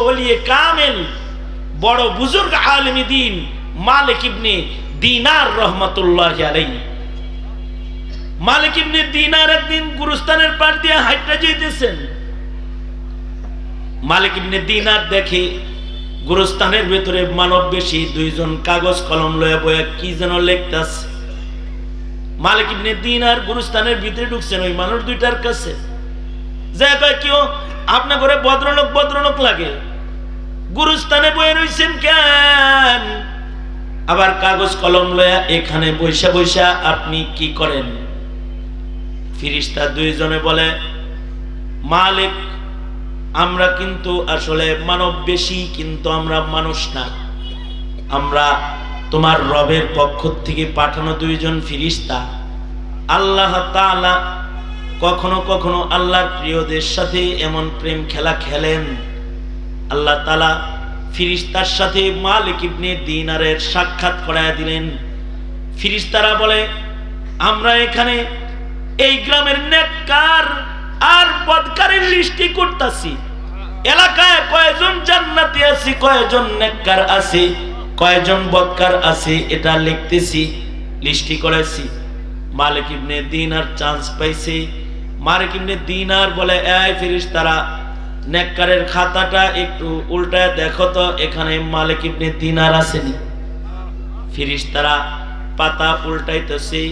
ওলিয়ে কামেল বড় বুজুর্গ আলেমে দ্বীন মালিক ইবনে দিনার রহমাতুল্লাহি আলাইহি। মালিক ইবনে দিনার একদিন গুরুস্থানের পাশ দিয়ে হাঁটতে যাইতেছেন। মালিক ইবনে দিনার দেখে গুরুস্থানের ভেতরে মানব বেশি দুইজন কাগজ কলম লয়ে বয়ে কি যেন লিখতাছে। মালিক ইবনে দিনার গুরুস্থানের ভিতরে ঢুকছেন ওই মানুষ দুইটার কাছে, যে কয় কেউ আপনার ঘরে ভদ্রলোক লাগে, গুরুস্থানে বয়ে রইছেন কেন? আবার কাগজ কলম লয়া এখানে বৈশা বৈশা আপনি কি করেন? ফেরেশতা দুইজনে বলে, মালিক আমরা কিন্তু আসলে মানব বেশি, কিন্তু আমরা মানুষ না, আমরা তোমার রবের পক্ষ থেকে পাঠানো দুইজন ফেরেশতা। আল্লাহ তাআলা কখনো কখনো আল্লাহর প্রিয়দের সাথে এমন প্রেম খেলা খেলেন, আল্লাহ তাআলা ফেরেশতার সাথে মালিক ইবনে দিনারের সাক্ষাৎ করায় দিলেন। ফেরেশতারা বলে, আমরা এখানে এই গ্রামের নেককার আর বদকারের লিস্টি করতেছি। এলাকায় কয়জন জান্নাতি আছে, কয়জন নেককার আছে, কয়জন বদকার আছে, এটা লিখতেছি, লিস্টি করেছি। মালিক ইবনে দিনার চান্স পাইছে। মালিক ইবনে দিনার বলে, এই ফেরেশতারা নেককারের খাতাটা একটু উল্টায় দেখো তো, এখানে মালিক ইবনে দিনার আসেনি। ফেরেশতারা পাতা উল্টাইতেছে।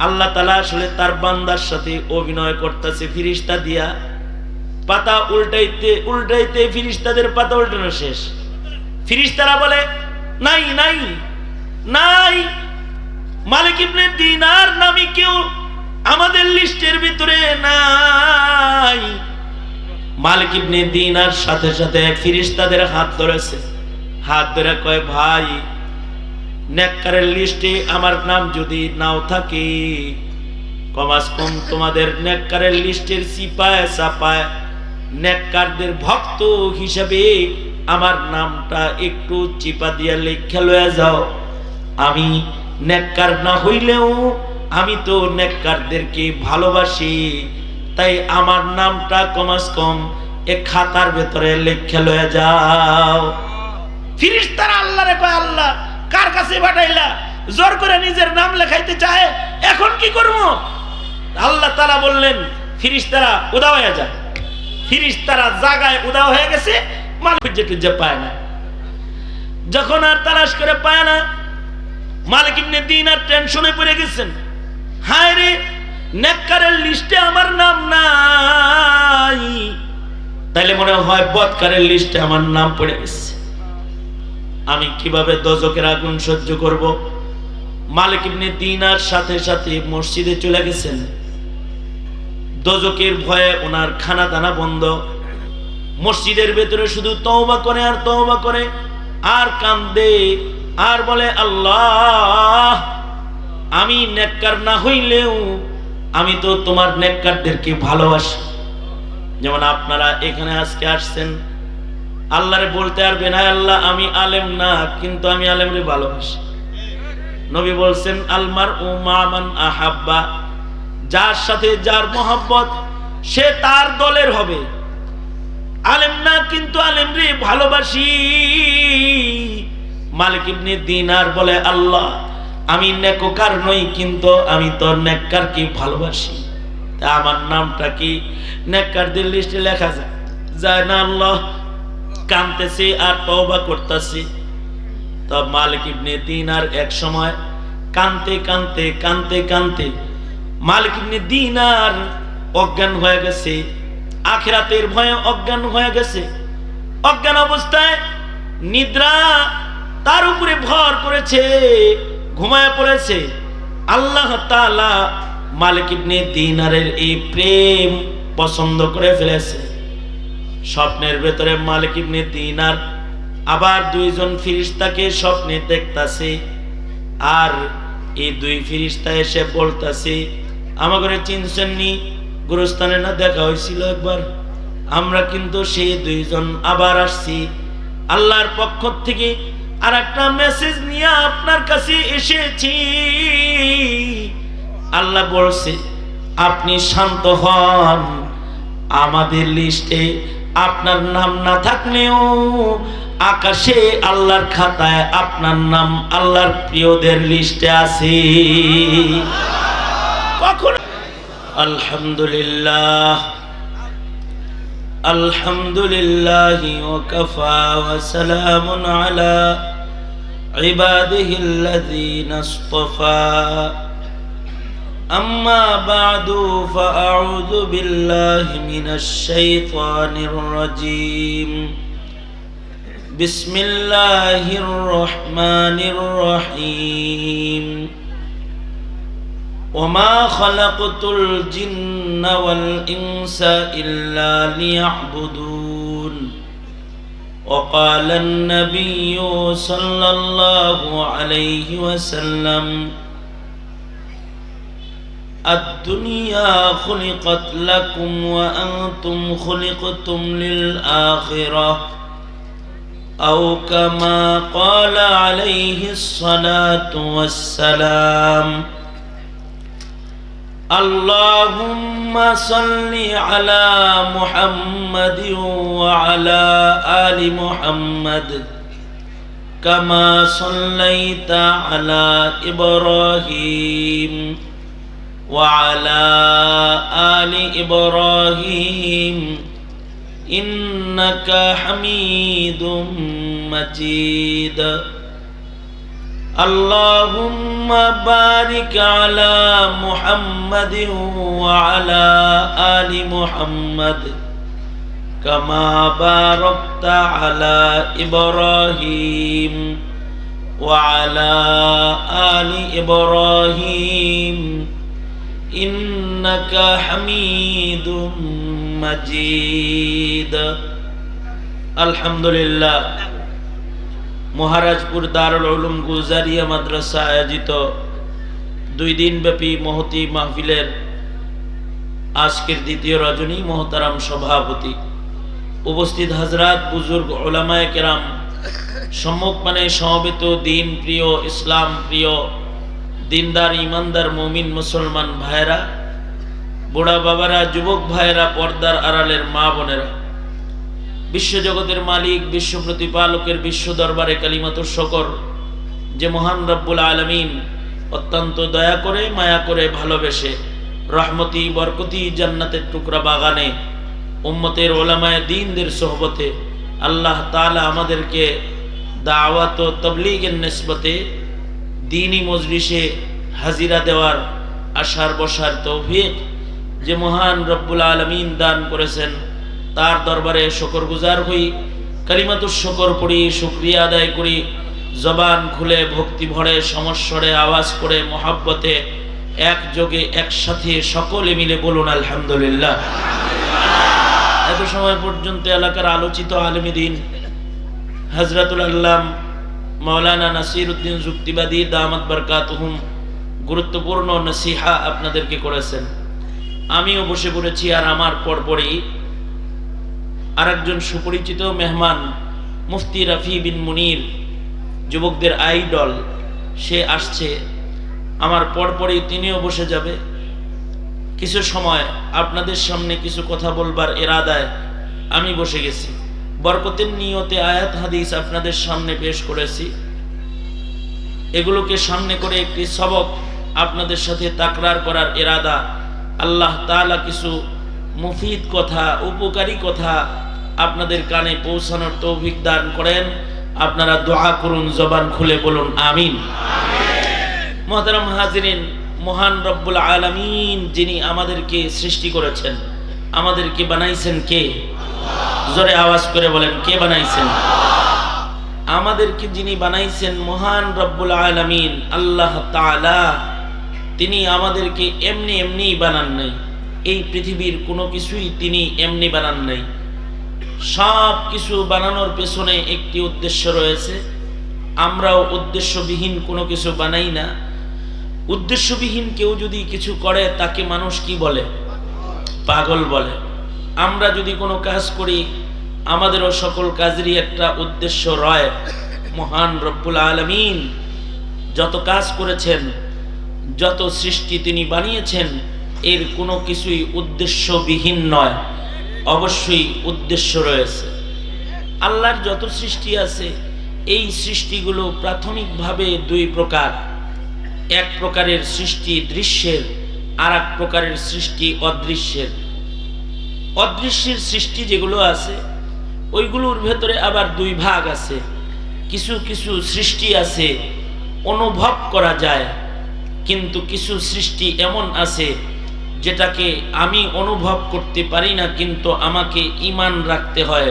আল্লাহ তাআলা আসলে তার বান্দার সাথে অভিনয় করতেছে ফেরেশতা দিয়া। পাতা উল্টাইতে উল্টাইতে ফেরেশতাদের পাতা উল্টানো শেষ। ফেরেশতারা বলে, নাই নাই নাই, মালিক ইবনে দিনার নামে কেউ আমাদের লিস্টের ভিতরে নাই। মালিক ইবনে দিনার সাথে সাথে ফেরেশতাদের হাত ধরেছে, হাত ধরে কয়, ভাই নেককারের লিস্টে আমার নাম যদি নাও থাকে, কমাস কম তোমাদের নেককারের লিস্টের সিপায় সাপায় নেককারদের ভক্ত হিসাবে আমার নামটা একটু চিপা দিয়া লেখা লয়ে যাও। আমি নেককার না হইলেও আমি তো নেককারদেরকে ভালোবাসি, তাই আমার নামটা কমাস কম এক খাতার ভেতরে লেখা লয়ে যাও। ফেরেশতারা আল্লাহরে কয়, আল্লাহ কার কাছে পাঠাইলা? জোর করে নিজের নাম লেখাইতে চায়, এখন কি করব? আল্লাহ তাআলা বললেন, ফেরেশতারা উদা হয়ে যায়। ফেরেশতারা জায়গায় উদা হয়ে গেছে, মালিক খুঁজে পায় না। যখন আর তালাশ করে পায় না, মালিক ইবনে দিনার টেনশনে পড়ে গেছেন। হায় রে, নেককারের লিস্টে আমার নাম নাই, তাইলে মনে হয় বদকারের লিস্টে আমার নাম পড়ে গেছে। আমি কিভাবে দোজখের আগুন সহ্য করব? মালিক ইবনে দিনার সাথে সাথে মসজিদে চলে গেছেন। দোজখের ভয়ে ওনার খানা দানা বন্ধ। মসজিদের ভেতরে শুধু তওবা করে আর তওবা করে আর কান্দে আর বলে, আল্লাহ আমি নেককার না হইলেও আমি তো তোমার নেককারদেরকে ভালোবাসি। যেমন আপনারা এখানে আজকে আসছেন, আল্লাহরে বলতে পারবেন, আল্লাহ আমি আলেম না, কিন্তু আমি আলেমরে ভালোবাসি। নবী বলছেন, আলমার ও মান আহাব্বা, যার সাথে যার মহব্বত সে তার দলের হবে। আলেম না, কিন্তু আলেমরে ভালোবাসি। মালিক ইবনে দিনার বলে, আল্লাহ আমি নেককার নই, কিন্তু আমি তো নেককারকে ভালোবাসি, তা আমার নামটা কি নেককারদের লিস্টে লেখা যায় না? আল্লাহ কাঁদতেছে আর তওবা করতেছে। তো মালিক ইবনে দিনার এক সময় কাঁদতে কাঁদতে কাঁদতে কাঁদতে মালিক ইবনে দিনার অজ্ঞান হয়ে গেছে, আখিরাতের ভয়ে অজ্ঞান হয়ে গেছে। অজ্ঞান অবস্থায় নিদ্রা তার উপরে ভর করেছে, ঘুমায় পড়েছে। আল্লাহ তাআলা মালিক ইবনে দিনারের এই প্রেম পছন্দ করে ফেলেছে। স্বপ্নের ভেতরে মালিক ইবনে দিনার আবার দুইজন ফেরেশতাকে স্বপ্নে দেখতাছে, আর এই দুই ফেরেশতা এসে বলতাছে, আমাকে চিনছেন নি? গুরুস্থানে না দেখা হয়েছিল একবার? আমরা কিন্তু সেই দুইজন আবার আসছি, আল্লাহর পক্ষ থেকে আর একটা মেসেজ নিয়ে আপনার কাছে এসেছি। আল্লাহ বলছে, আপনি শান্ত হন, আমাদের লিস্টে আপনার নাম না থাকলেও আকাশে আল্লাহর খাতায় আপনার নাম আল্লাহর প্রিয়দের লিস্টে আছে। কখন আলহামদুলিল্লাহ আলহামদুলিল্লাহি ওয়া কাফা ওয়া সালামুন আলা ইবাদিহিল্লাযীনা ইসতাফা আম্মা বা'দু ফাআউযু বিল্লাহি মিনাশ শাইতানির রাজীম বিসমিল্লাহির রহমানির রহিম وما خلقت الجن والإنس إلا ليعبدون وقال النبي صلى الله عليه وسلم الدنيا خلقت لكم وأنتم خلقتم للآخرة أو كما قال عليه الصلاة والسلام اللهم صل على محمد وعلى آل محمد كما صليت على إبراهيم وعلى آل إبراهيم إنك حميد مجيد اللهم بارك على محمد وعلى آل محمد كما باركت على إبراهيم وعلى آل إبراهيم إنك حميد مجيد الحمد لله মহারাজপুর দারুল উলুম গুলজারিয়া মাদ্রাসা আয়োজিত 2 দিন ব্যাপী মহতি মাহফিলের আজকের দ্বিতীয় রজনী মোহতারাম সভাপতি, উপস্থিত হযরত বুজুর্গ উলামায়ে কেরাম, সম্মুখপানে সমবেত দিন প্রিয়, ইসলাম প্রিয়, দিনদার ইমানদার মুমিন মুসলমান ভাইরা, বুড়া বাবারা, যুবক ভাইরা, পর্দার আড়ালের মা বোনেরা, বিশ্বজগতের মালিক, বিশ্ব প্রতিপালকের বিশ্ব দরবারে কালিমাতুর শকর যে মহান রব্বুল আলামিন অত্যন্ত দয়া করে, মায়া করে, ভালোবেসে রহমতি বরকতি জান্নাতের টুকরা বাগানে উম্মতের ওলামায়ে দ্বীনদের সোহবতে আল্লাহ তাআলা আমাদেরকে দাওয়াত ও তাবলীগের নিসবতে দ্বীনি মজলিসে হাজিরা দেওয়ার, আসার বসার তৌফিক যে মহান রব্বুল আলামিন দান করেছেন, তার দরবারে শুকরগুজার হই, কালিমাতুর শুকর পড়ি, শুকরিয়া আদায় করি, জবান খুলে ভক্তি ভরে সমস্বরে আওয়াজ করে মহাব্বতে একযোগে একসাথে সকলে মিলে বলুন আলহামদুলিল্লাহ। এত সময় পর্যন্ত এলাকার আলোচিত আলেমে দ্বীন হযরতুল আল্লাম মাওলানা নাসিরউদ্দিন যুক্তিবাদী দামাত বরকাতুহুম গুরুত্বপূর্ণ নসিহা আপনাদেরকে করেছেন। আমিও বসে পড়েছি, আর আমার পরপরই আরেকজন সুপরিচিত মেহমান মুফতি রাফি বিন মুনির, যুবকদের আইডল, সে আসছে। আমার পরপরই তিনিও বসে যাবে। কিছু সময় আপনাদের সামনে কিছু কথা বলবার ইরাদায় আমি বসে গেছি। বরকতের নিয়তে আয়াত হাদিস আপনাদের সামনে পেশ করেছি। এগুলোকে সামনে করে একটি সবক আপনাদের সাথে তাকরার করার ইরাদা। আল্লাহ তাআলা কিছু মুফিদ কথা, উপকারী কথা আপনাদের কানে পৌঁছানোর তৌফিক দান করেন। আপনারা দোয়া করুন, জবান খুলে বলুন আমিন। মুহতারাম হাজিরিন, মহান রব্বুল আলামিন যিনি আমাদেরকে সৃষ্টি করেছেন, আমাদেরকে বানাইছেন কে? জোরে আওয়াজ করে বলেন, কে বানাইছেন? আমাদেরকে যিনি বানাইছেন মহান রব্বুল আলামিন আল্লাহ তাআলা, তিনি আমাদেরকে এমনি এমনি বানান নাই। এই পৃথিবীর কোনো কিছুই তিনি এমনি বানান নাই। সব কিছু বানানোর পেছনে একটি উদ্দেশ্য রয়েছে। আমরাও উদ্দেশ্যবিহীন কোনো কিছু বানাই না। উদ্দেশ্যবিহীন কেউ যদি কিছু করে তাকে মানুষ কি বলে? পাগল বলে। আমরা যদি কোনো কাজ করি, আমাদেরও সকল কাজেরই একটা উদ্দেশ্য রয়। মহান রব্বুল আলামিন যত কাজ করেছেন, যত সৃষ্টি তিনি বানিয়েছেন, এর কোনো কিছুই উদ্দেশ্যবিহীন নয়। অবশ্যই উদ্দেশ্য রয়েছে। আল্লাহর যত সৃষ্টি আছে এই সৃষ্টিগুলো প্রাথমিকভাবে দুই প্রকার। এক প্রকারের সৃষ্টি দৃশ্যের, আর এক প্রকারের সৃষ্টি অদৃশ্যের। অদৃশ্যের সৃষ্টি যেগুলো আছে ওইগুলোর ভেতরে আবার দুই ভাগ আছে। কিছু কিছু সৃষ্টি আছে অনুভব করা যায়, কিন্তু কিছু সৃষ্টি এমন আছে যেটাকে আমি অনুভব করতে পারি না, কিন্তু আমাকে ঈমান রাখতে হয়।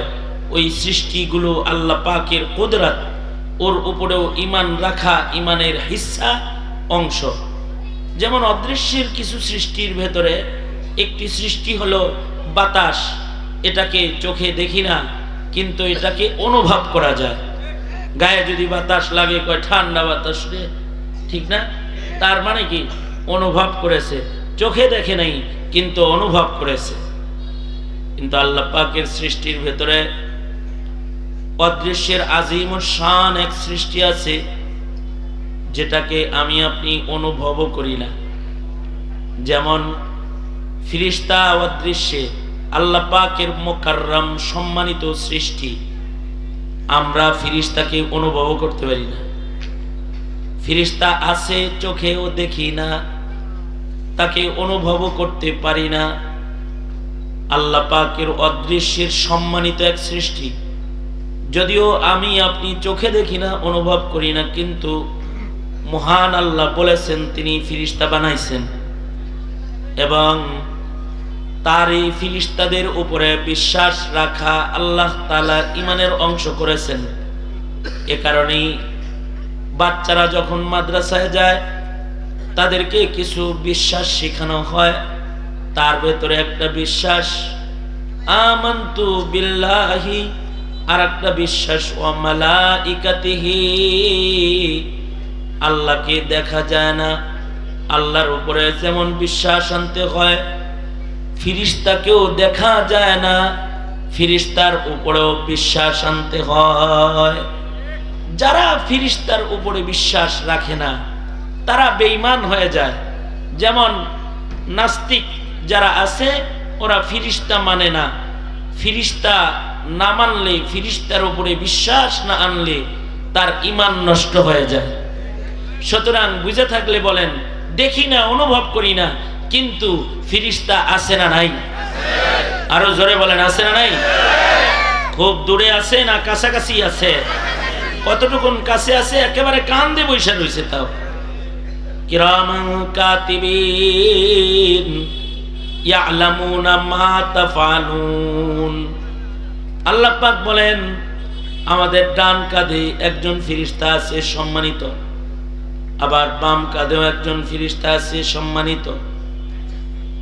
ওই সৃষ্টিগুলো আল্লাহ পাকের কুদরত, ওর উপরেও ঈমান রাখা ঈমানের হিস্সা অংশ। যেমন অদৃশ্যের কিছু সৃষ্টির ভেতরে একটি সৃষ্টি হলো বাতাস। এটাকে চোখে দেখি না, কিন্তু এটাকে অনুভব করা যায়। গায়ে যদি বাতাস লাগে, কয় ঠান্ডা বাতাস রে, ঠিক না? তার মানে কি অনুভব করেছে, চোখে দেখে নাই কিন্তু অনুভব করেছে। কিন্তু আল্লাহ পাকের সৃষ্টির ভেতরে অদৃশ্যের আজিম শান এক সৃষ্টি আছে যেটাকে আমি আপনি অনুভবও করি না। যেমন ফিরিস্তা অদৃশ্যে, আল্লাহ পাকের মুকাররম সম্মানিত সৃষ্টি। আমরা ফিরিস্তাকে অনুভবও করতে পারি না। ফিরিস্তা আছে, চোখেও দেখি না, তাকে অনুভবও করতে পারি না। আল্লাহ পাকের অদৃশ্যের সম্মানিত এক সৃষ্টি, যদিও আমি আপনি চোখে দেখি না, অনুভব করি না, কিন্তু মহান আল্লাহ বলেছেন তিনি ফিরিস্তা বানাইছেন এবং তার এই ফিরিস্তাদের উপরে বিশ্বাস রাখা আল্লাহ তাআলা ঈমানের অংশ করেছেন। এ কারণেই বাচ্চারা যখন মাদ্রাসায় যায় তাদেরকে কিছু বিশ্বাস শেখানো হয়। তার ভেতরে একটা বিশ্বাস আমানতু বিল্লাহি, আর একটা বিশ্বাস ওয়া মালাইকাতিহি। আল্লাহকে দেখা যায় না, আল্লাহর উপরে যেমন বিশ্বাস আনতে হয়, ফিরিস্তাকেও দেখা যায় না, ফিরিস্তার উপরেও বিশ্বাস আনতে হয়। যারা ফিরিস্তার উপরে বিশ্বাস রাখে না তারা বেঈমান হয়ে যায়। যেমন নাস্তিক যারা আছে ওরা ফিরিস্তা মানে না। ফিরিস্তা না মানলে, ফিরিস্তার উপরে বিশ্বাস না আনলে তার ঈমান নষ্ট হয়ে যায়। সুতরাং বুঝে থাকলে বলেন, দেখি না, অনুভব করি না, কিন্তু ফিরিস্তা আছে না নাই? আরো জোরে বলেন, আছে না নাই? খুব দূরে আছে না কাছাকাছি আছে? কতটুকুন কাছে আছে? একেবারে কান দিয়ে বসে রয়েছে। তাও কিরামান কাতিবিন ইয়ালামুনা মা তাফআলুন। আল্লাহ পাক বলেন আমাদের ডান কাঁধে একজন ফেরেশতা আছে সম্মানিত, আবার বাম কাঁধেও একজন ফেরেশতা আছে সম্মানিত।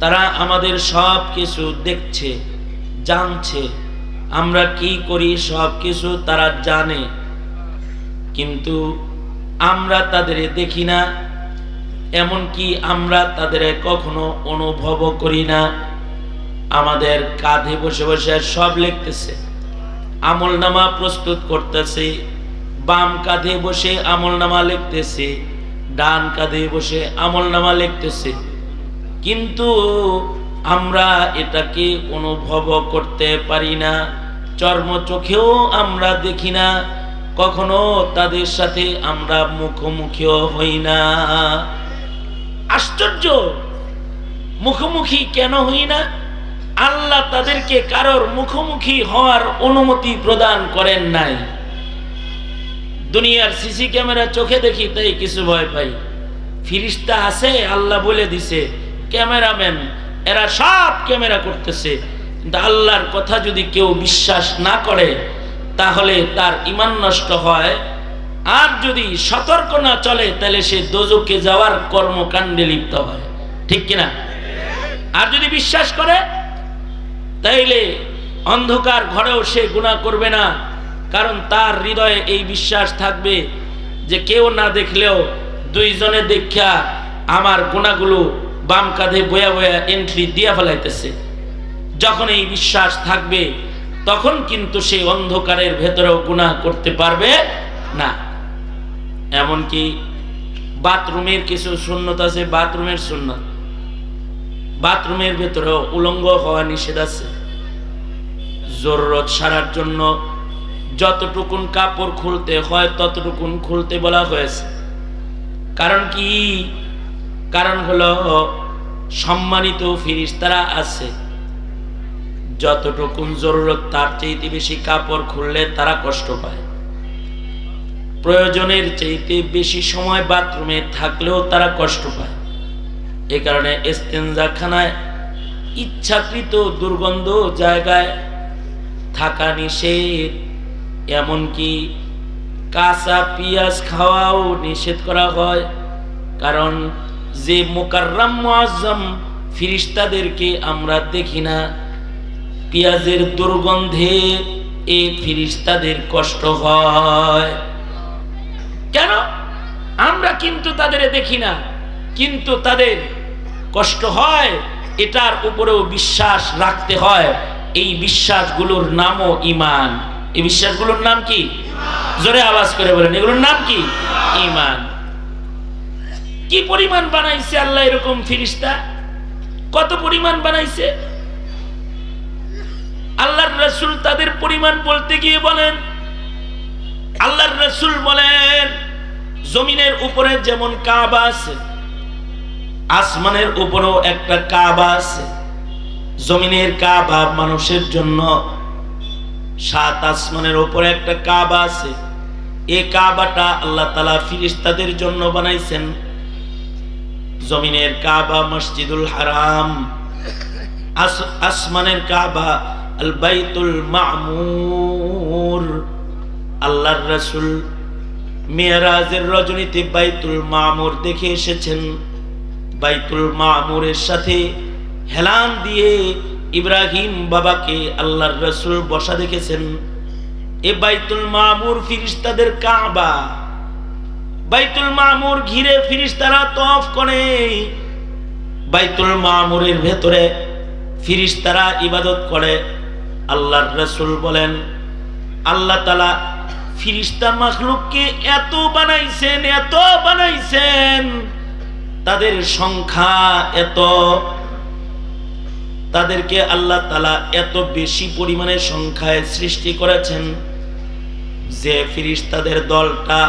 তারা আমাদের সব কিছু দেখছে, জানছে, আমরা কি করি সব কিছু তারা জানে, কিন্তু আমরা তাদের দেখি না, এমনকি আমরা তাদের কখনো অনুভব করি না। আমাদের কাঁধে বসে বসে সব লিখতেছে, আমলনামা প্রস্তুত করতেছে। বাম কাঁধে বসে আমলনামা লিখতেছে, ডান কাঁধে বসে আমলনামা লিখতেছে, কিন্তু আমরা এটাকে অনুভব করতে পারি না। চর্ম চোখেও আমরা দেখি না, কখনো তাদের সাথে আমরা মুখোমুখিও হই না। আশ্চর্য, মুখোমুখি কেন হই না? আল্লাহ তাদেরকে কারোর মুখোমুখি হওয়ার অনুমতি প্রদান করেন নাই। দুনিয়ার সিসি ক্যামেরা চোখে দেখি তাই কিছু ভয় পাই। ফিরিস্তা আছে, আল্লাহ বলে দিছে, ক্যামেরাম্যান এরা সব ক্যামেরা করতেছে, কিন্তু আল্লাহর কথা যদি কেউ বিশ্বাস না করে তাহলে তার ঈমান নষ্ট হয়। আর যদি সতর্ক না চলে তাহলে সে দোজখে যাওয়ার কর্মকাণ্ডে লিপ্ত হয়, ঠিক কিনা? আর যদি বিশ্বাস করে তাইলে অন্ধকার ঘরেও সে গুনাহ করবে না, কারণ তার হৃদয়ে এই বিশ্বাস থাকবে যে কেউ না দেখলেও দুইজনে দেখা আমার গুনাহগুলো বাম কাঁধে বয়া বয়া এন্ট্রি দিয়া ফেলাইতেছে। যখন এই বিশ্বাস থাকবে তখন কিন্তু সে অন্ধকারের ভেতরেও গুনাহ করতে পারবে না। এমনকি বাথরুমের কিছু সুন্নত আছে, বাথরুমের সুন্নত, বাথরুমের ভেতরেও উলঙ্গ হওয়া নিষেধ আছে। জরুরত সারার জন্য যতটুকুন কাপড় খুলতে হয় ততটুকুন খুলতে বলা হয়েছে। কারণ কি? কারণ হলো সম্মানিত ফেরেশতারা আছে, যতটুকুন জরুরত তার চাইতে বেশি কাপড় খুললে তারা কষ্ট পায়। প্রয়োজনের চাইতে বেশি সময় বাথরুমে থাকলেও তারা কষ্ট পায়। এ কারণে ইস্তেঞ্জাখানায় ইচ্ছাকৃত দুর্গন্ধ জায়গায় থাকা নিষেধ। এমনকি কাঁচা পেঁয়াজ খাওয়াও নিষেধ করা হয়। কারণ যে মুকাররম মুআজ্জম ফেরেশতাদেরকে আমরা দেখি না, পেঁয়াজের দুর্গন্ধে এই ফেরেশতাদের কষ্ট হয়। কেন? আমরা কিন্তু তাদের দেখি না, কিন্তু তাদের কষ্ট হয়। এটার উপরেও বিশ্বাস রাখতে হয়। এই বিশ্বাসগুলোর নামও ঈমান। এই বিশ্বাসগুলোর নাম কি? জোরে আওয়াজ করে বলেন, এগুলোর নাম কি? ঈমান। কি পরিমাণ বানাইছে আল্লাহ এরকম ফেরেশতা? কত পরিমাণ বানাইছে? আল্লাহর রাসূল তাদের পরিমাণ বলতে গিয়ে বলেন, আল্লাহর রাসূল বলেন, জমিনের উপরে যেমন কাবা আছে, আসমানের উপরেও একটা কাবা আছে। জমিনের কাবা মানুষের জন্য, 7 আসমানের উপরে একটা কাবা আছে। এই কাবাটা আল্লাহ তাআলা ফেরেশতাদের জন্য বানাইছেন। জমিনের কাবা মসজিদুল হারাম, আসমানের কাবা আল বাইতুল মামুর। আল্লাহর রাসূল মেরাজের রজনীতে বাইতুল মামুর দেখে এসেছেন। বাইতুল মামুরের সাথে হেলান দিয়ে ইব্রাহিম বাবাকে আল্লাহর রাসূল বসা দেখেছেন। এ বাইতুল মামুর ফেরেশতাদের কাবা। বাইতুল মামুর ঘিরে ফেরেশতারা তওয়াফ করে। বাইতুল মামুরের ভেতরে ফেরেশতারা ইবাদত করে। আল্লাহর রাসূল বলেন, আল্লাহ তাআলা ফেরেশতা মাখলুককে এত বানাইছেন, এত বানাইছেন, তাদের সংখ্যা এত, তাদেরকে আল্লাহ তাআলা এত বেশি পরিমাণে সংখ্যায় সৃষ্টি করেছেন যে ফেরেশতাদের দলটা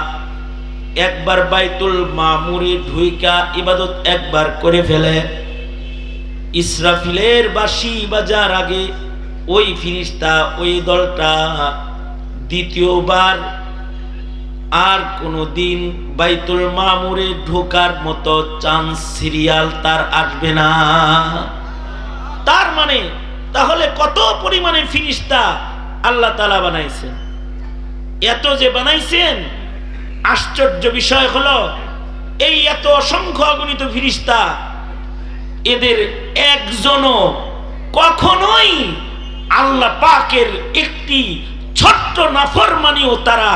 একবার বাইতুল মামুরে ঢুইকা ইবাদত একবার করে ফেলে, ইসরাফিলের বাঁশি বাজার আগে ওই ফেরেশতা, ওই দলটা দ্বিতীয়বার আর কোনদিন বাইতুল মামুরে ঢোকার মতো চান্স সিরিয়াল তার আসবে না। তার মানে তাহলে কত পরিমাণে ফেরেশতা আল্লাহ তাআলা বানাইছেন। এত যে বানাইছেন, আশ্চর্য বিষয় হলো এই এত অসংখ্য অগণিত ফেরেশতা, এদের একজনও কখনোই আল্লাহ পাকের একটি ছোট্ট নাফরমানিও তারা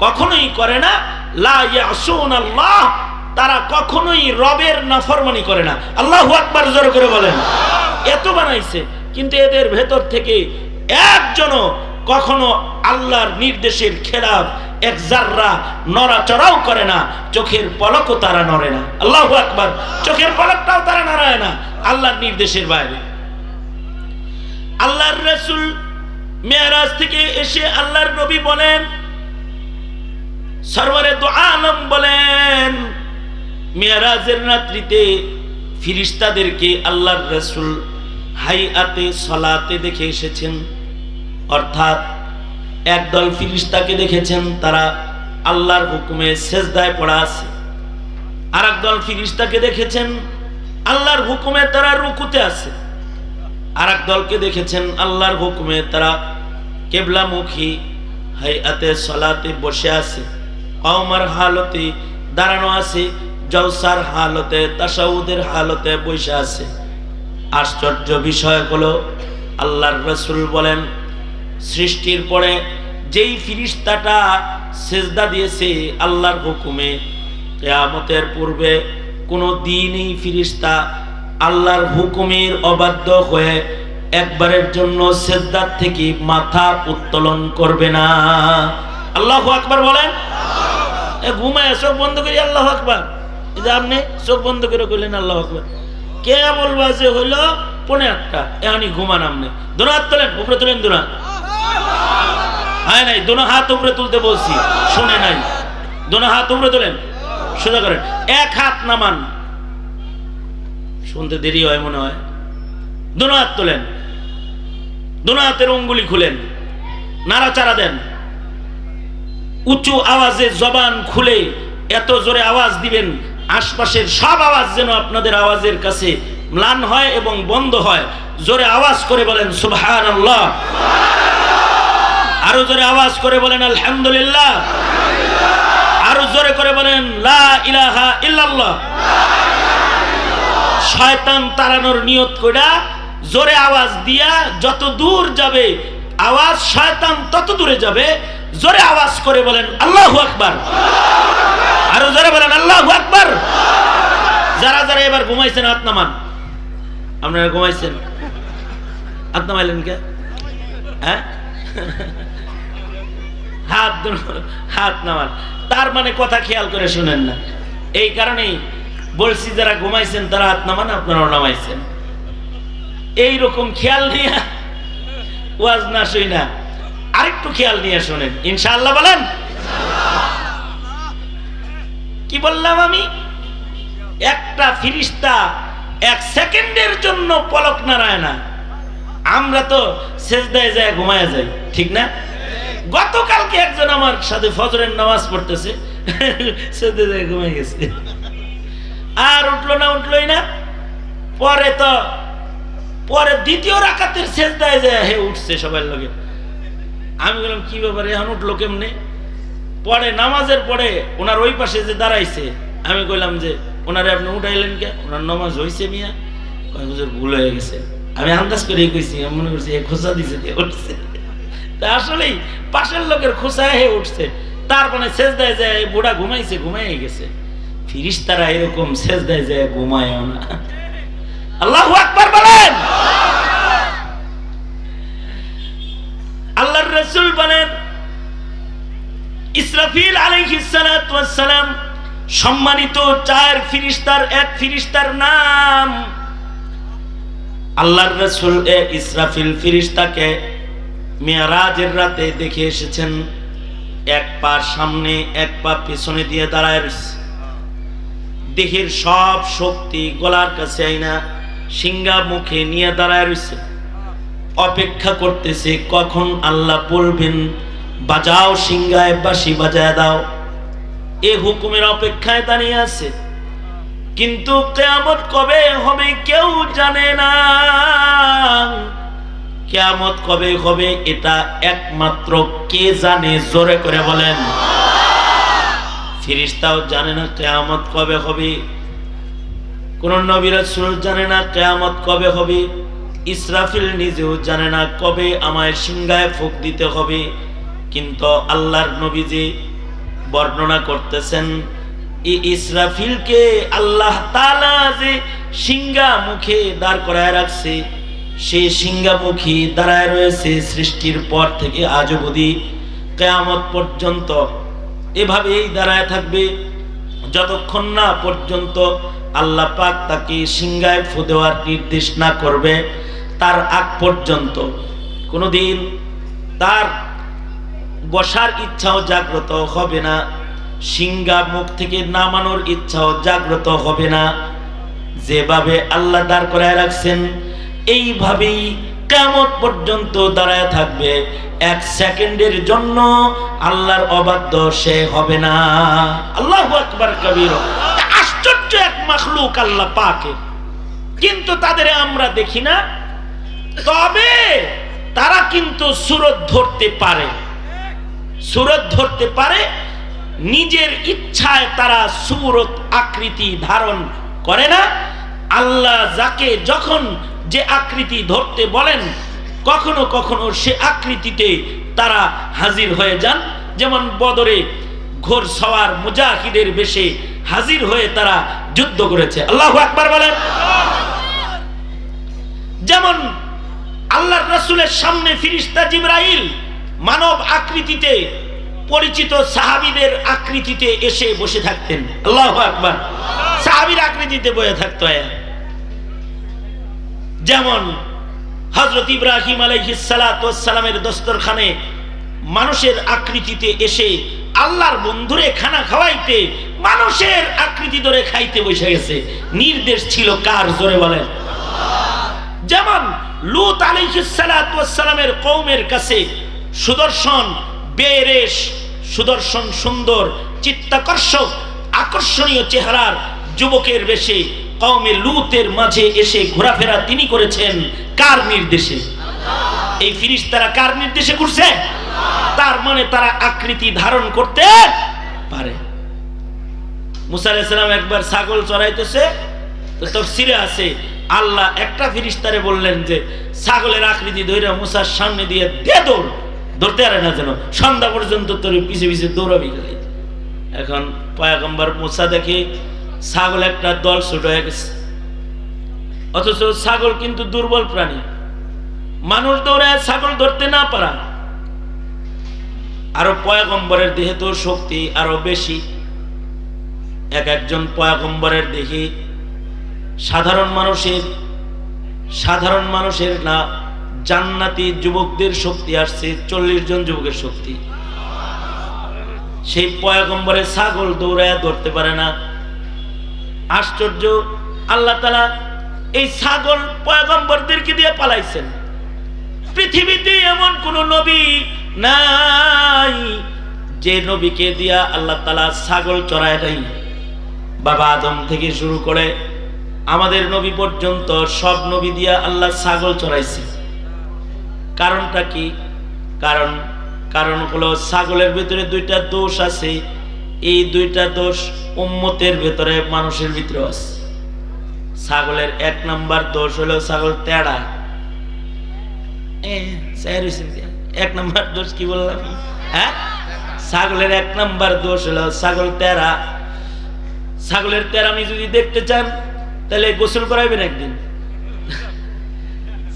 কখনোই করে না। লা ইয়াসুনাল্লাহ, তারা কখনোই রবের নাফরমানি করে না। আল্লাহু আকবার, জোরে করে বলেন। এত বানাইছে, কিন্তু এদের ভেতর থেকে একজনও কখনো আল্লাহর নির্দেশের খেলাফ এক জাররা নড়াচড়াও করে না, চোখের পলকও তারা নড়ে না। আল্লাহু আকবার, চোখের পলকটাও তারা নড়ায় না আল্লাহর নির্দেশের বাইরে। আল্লাহর রাসূল মেরাজ থেকে এসে আল্লাহর নবী বলেন, সরওয়ারে দু আলম বলেন, মেরাজের রাত্রিতে ফেরেশতাদেরকে আল্লাহর রাসূল হাইয়াতে সালাতে দেখে এসেছেন। অর্থাৎ একদল ফেরেশতাকে দেখেছেন তারা আল্লাহর হুকুমে সেজদায় পড়া আছে, আর একদল ফেরেশতাকে দেখেছেন আল্লাহর হুকুমে তারা রুকুতে আছে, আর একদলকে দেখেছেন আল্লাহর হুকুমে তারা কিবলামুখী হাইয়াতে সালাতে বসে আছে, কওমার হালতে দাঁড়ানো আছে, জলসার হালতে, তাশাহুদের হালতে বসে আছে। আশ্চর্য বিষয় হলো আল্লাহর রাসূল বলেন, সৃষ্টির পরে যেই ফেরেশতাটা সেজদা দিয়েছে আল্লাহর হুকুমে, কিয়ামতের পূর্বে কোনো দিনই ফেরেশতা আল্লাহর হুকুমের অবাধ্য হয়ে একবারের জন্য সেজদার থেকে মাথা উত্তোলন করবে না। আল্লাহু আকবার বলেন। ঘুমায় চোখ বন্ধ করি আল্লাহু আকবার। এই যে আপনি চোখ বন্ধ করে কইলেন আল্লাহু আকবার, কে বলবা যে হইল 8:45, এখনই ঘুমান। আপনি দোনাত তোলেন, উপরে তোলেন দোনাত। হয় নাই, দোনো হাত উপরে তুলতে বলছি, শুনে নাই। দোনো হাত উপরে তোলেন, সোজা করেন, এক হাত নামান, শুনতে দেরি হয় মনে হয়। দোনো হাত তোলেন, দোনো হাতের অঙ্গুলি খুলেন, নাড়াচাড়া দেন, উঁচু আওয়াজে জবান খুলে এত জোরে আওয়াজ দিবেন আশপাশের সব আওয়াজ যেন আপনাদের আওয়াজের কাছে ম্লান হয় এবং বন্ধ হয়। জোরে আওয়াজ করে বলেন সুবহানাল্লাহ, আরো জোরে আওয়াজ করে বলেন আলহামদুলিল্লাহ, আরো জোরে করে বলেন লা ইলাহা ইল্লাল্লাহ। শয়তান তাড়ানোর নিয়ত কইরা জোরে আওয়াজ দিয়া যত দূর যাবে আওয়াজ, শয়তান তত দূরে যাবে। জোরে আওয়াজ করে বলেন আল্লাহু আকবার, আরো জোরে বলেন আল্লাহু আকবার। যারা যারা এবার ঘুমাইছেন হাত নামান। আপনারা ঘুমাইছেন, হাত নামাইলেন কে? হ্যাঁ, হাত নামান। তার মানে কথা খেয়াল করে শুনেন না। এই কারণেই বলছি যারা ঘুমাইছেন তারা হাত নামান, আপনারাও নামাইছেন। এইরকম খেয়াল নিয়ে ওয়াজ না শুই না, আরেকটু খেয়াল নিয়ে শোনেন ইনশাআল্লাহ। বলেন কি বললাম আমি? একটা ফিরিস্তা এক সেকেন্ডের জন্য পলক নাড়ায় না। আমরা তো সেজদায় যায় ঘুমায় যাই, ঠিক না? গতকালকে একজন আমার সাথে ফজরের নামাজ পড়তেছে, সেজদায় যায় ঘুমায় গেছে, আর উঠলো না, উঠলোই না। পরে দ্বিতীয় রাকাতের সেজদায় যায় হে উঠছে সবার লগে। আমি বললাম কি ব্যাপারে, এখন উঠলো কেমনে? পরে নামাজের পরে ওনার ওই পাশে যে দাঁড়াইছে, আমি কইলাম যে ওনারে আপনি উঠাইলেন কে? ওনার নামাজ হয়েছে মিয়া? হুজুর ভুল হয়ে গেছে। আমি আন্দাজ করে কইছি, আমি মনে করছি খোঁচা দিছে দিয়ে উঠছে। তা আসলেই পাশের লোকের খোঁচায় হে উঠছে। তার মানে সেজদায় যায় বুড়া ঘুমাইছে, ঘুমাই গেছে। ফিরিস্তারা এরকম সেজদায় যায় ঘুমায়ও না। আল্লাহু আকবার বলেন। আল্লাহর রাসূল বলেন ইসরাফিল আলাইহিস সালাতু ওয়াস সালাম সম্মানিত চার ফিরিস্তার এক ফিরিস্তার নাম। আল্লাহর রাসূল ইসরাফিল ফিরিস্তাকে মিরাজের রাতে দেখে এসেছেন। এক পা সামনে এক পা পিছনে দিয়ে দাঁড়ায় রয়েছে। দেহের সব শক্তি গলার কাছে আইনা সিংহা মুখে নিয়ে দাঁড়ায় রয়েছে, অপেক্ষা করতেছে কখন আল্লাহ বলবেন বাজাও সিংহায় বাঁশি বাজায় দাও। এ হুকুমের অপেক্ষায় দাঁড়িয়ে আছে। কিন্তু কিয়ামত কবে হবে কেউ জানে না। কিয়ামত কবে হবে এটা একমাত্র কে জানে? জোরে করে বলেন। ফেরেশতাও জানে না কিয়ামত কবে হবে, কোন নবী রাসূল জানে না কিয়ামত কবে হবে, ইসরাফিল নিজেও জানে না কবে আমায় সিংহায় ফুঁক দিতে হবে। কিন্তু আল্লাহর নবীজি বর্ণনা করতেছেন এই ইসরাফিলকে আল্লাহ তাআলা যে সিংহা মুখে দাঁড় করায় রাখছে, সেই সিংহামুখী দাঁড়ায় রয়েছে সৃষ্টির পর থেকে আজ অবধি কিয়ামত পর্যন্ত। এভাবেই দাঁড়ায় থাকবে যতক্ষণ না পর্যন্ত আল্লাহ পাক তাকে সিংহায় ফু দেওয়ার নির্দেশ না করবে। তার আগ পর্যন্ত কোনোদিন তার বসার ইচ্ছাও জাগ্রত হবে না, সিংহা মুখ থেকে নামানোর ইচ্ছাও জাগ্রত হবে না। যেভাবে আল্লাহ দাঁড় করায় রাখছেন এইভাবেই কিয়ামত পর্যন্ত দাঁড়ায় থাকবে। এক সেকেন্ডের জন্য আল্লাহর অবাধ্য সে হবে না। আল্লাহু আকবার কবীর। আশ্চর্য এক মাখলুক আল্লাহ পাকের, কিন্তু তাদের আমরা দেখি না। তবে তারা কিন্তু সূরত ধরতে পারে, সূরত ধরতে পারে। নিজের ইচ্ছায় তারা সূরত আকৃতি ধারণ করে না। আল্লাহ যাকে যখন যে আকৃতি ধরতে বলেন কখনো কখনো সে আকৃতিতে তারা হাজির হয়ে যান। যেমন বদরে ঘোড়সওয়ার মুজাহিদের বেশে হাজির হয়ে তারা যুদ্ধ করেছে। আল্লাহু আকবার বলেন। যেমন আল্লাহর রাসূলের সামনে ফেরেশতা জিবরাইল মানব আকৃতিতে পরিচিত সাহাবীদের আকৃতিতে এসে বসে থাকতেন। আল্লাহু আকবার। সাহাবীর আকৃতিতে বসে থাকতো। যেমন হযরত ইব্রাহিম আলাইহিস সালাতু ওয়াস সালামের দস্তরখানে মানুষের আকৃতিতে এসে আল্লাহর বন্ধুরে খানা খাওয়াইতে মানুষের আকৃতি ধরে খাইতে বসে গেছে। নির্দেশ ছিল কার? জোরে বলেন। যেমন লূত আলাইহিস সালাতু ওয়াস সালামের কওমের কাছে সুদর্শন বেরেশ, সুদর্শন সুন্দর চিত্তাকর্ষক আকর্ষণীয় চেহারার যুবকের বেশে কওমে লূতের মাঝে এসে ঘোরাফেরা তিনি করেছেন কার নির্দেশে? এই ফেরেশতারা কার নির্দেশে করছে? তার মানে তারা আকৃতি ধারণ করতে পারে। মুসা আলাইহিস সালাম একবার ছাগল চড়াইতেছে, তো তাফসীরে আছে আল্লাহ একটা ফেরেশতারে বললেন যে ছাগলের আকৃতি ধরে মুসার সামনে দিয়ে দে দৌড়, ধরতে পারে না যেন সন্ধ্যা পর্যন্ত তোর পিছে পিছে দৌড়াবি। এখন পয়গম্বর মুসা দেখে ছাগল একটা দল ছোট হয়ে গেছে, অথচ ছাগল কিন্তু দুর্বল প্রাণী, মানুষ দৌড়ায় ছাগল ধরতে না পারা। আরো পয়গম্বরের দেহে তো শক্তি আরো বেশি। এক একজন পয়গম্বরের দেহে সাধারণ মানুষের না জান্নাতি যুবকদের শক্তি আসছে 40 জন যুবকের শক্তি। সেই পয়গম্বরের ছাগল দৌড়ায় ধরতে পারে না। আশ্চর্য, আল্লাহ তাআলা এই ছাগল পয়গম্বরদেরকে দিয়ে পালাইছেন। পৃথিবীতে এমন কোন নবী নাই যে নবীকে দিয়া আল্লাহ তাআলা ছাগল চড়ায় নাই। বাবা আদম থেকে শুরু করে আমাদের নবী পর্যন্ত সব নবী দিয়া আল্লাহ ছাগল চড়াইছে। কারণটা কি? কারণ হলো ছাগলের ভিতরে দুইটা দোষ আছে। এই দুইটা দোষ উম্মতের ভিতরে মানুষের ভিতরে আছে। ছাগলের 1 নাম্বার দোষ হলো ছাগল তেড়া। 1 নাম্বার দোষ কি বললাম? হ্যাঁ, ছাগলের 1 নাম্বার দোষ হলো ছাগল তেড়া। ছাগলের তেরামি যদি দেখতে চান তাহলে গোসল করাইবেন একদিন,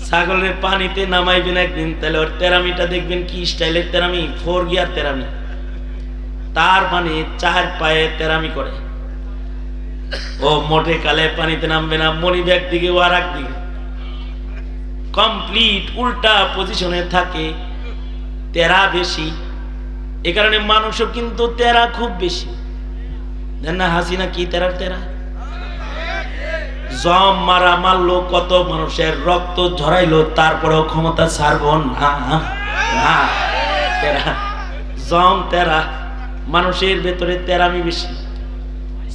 ছাগলের পানিতে নামাইবেন একদিন, তাহলে ওর তেরামিটা দেখবেন কি স্টাইলের তেরামি, 4 গিয়ার তেরামি। তার মানে 4 পায়ে তেরামি করে। ও মোটে কালে পানিতে নামবে না, মনি ব্যাগ দিকে ও আর একদিকে কমপ্লিট উল্টা পজিশনে থাকে, তেরা বেশি। এ কারণে মানুষও কিন্তু তেরা খুব বেশি। জান না হাসিনা কি তেরা জম মারা মারলো, কত মানুষের রক্ত ঝরাইলো, তারপরেও ক্ষমতা ছাড়বো না। তেরা জম তেরা, মানুষের ভেতরে তেরামি বেশি।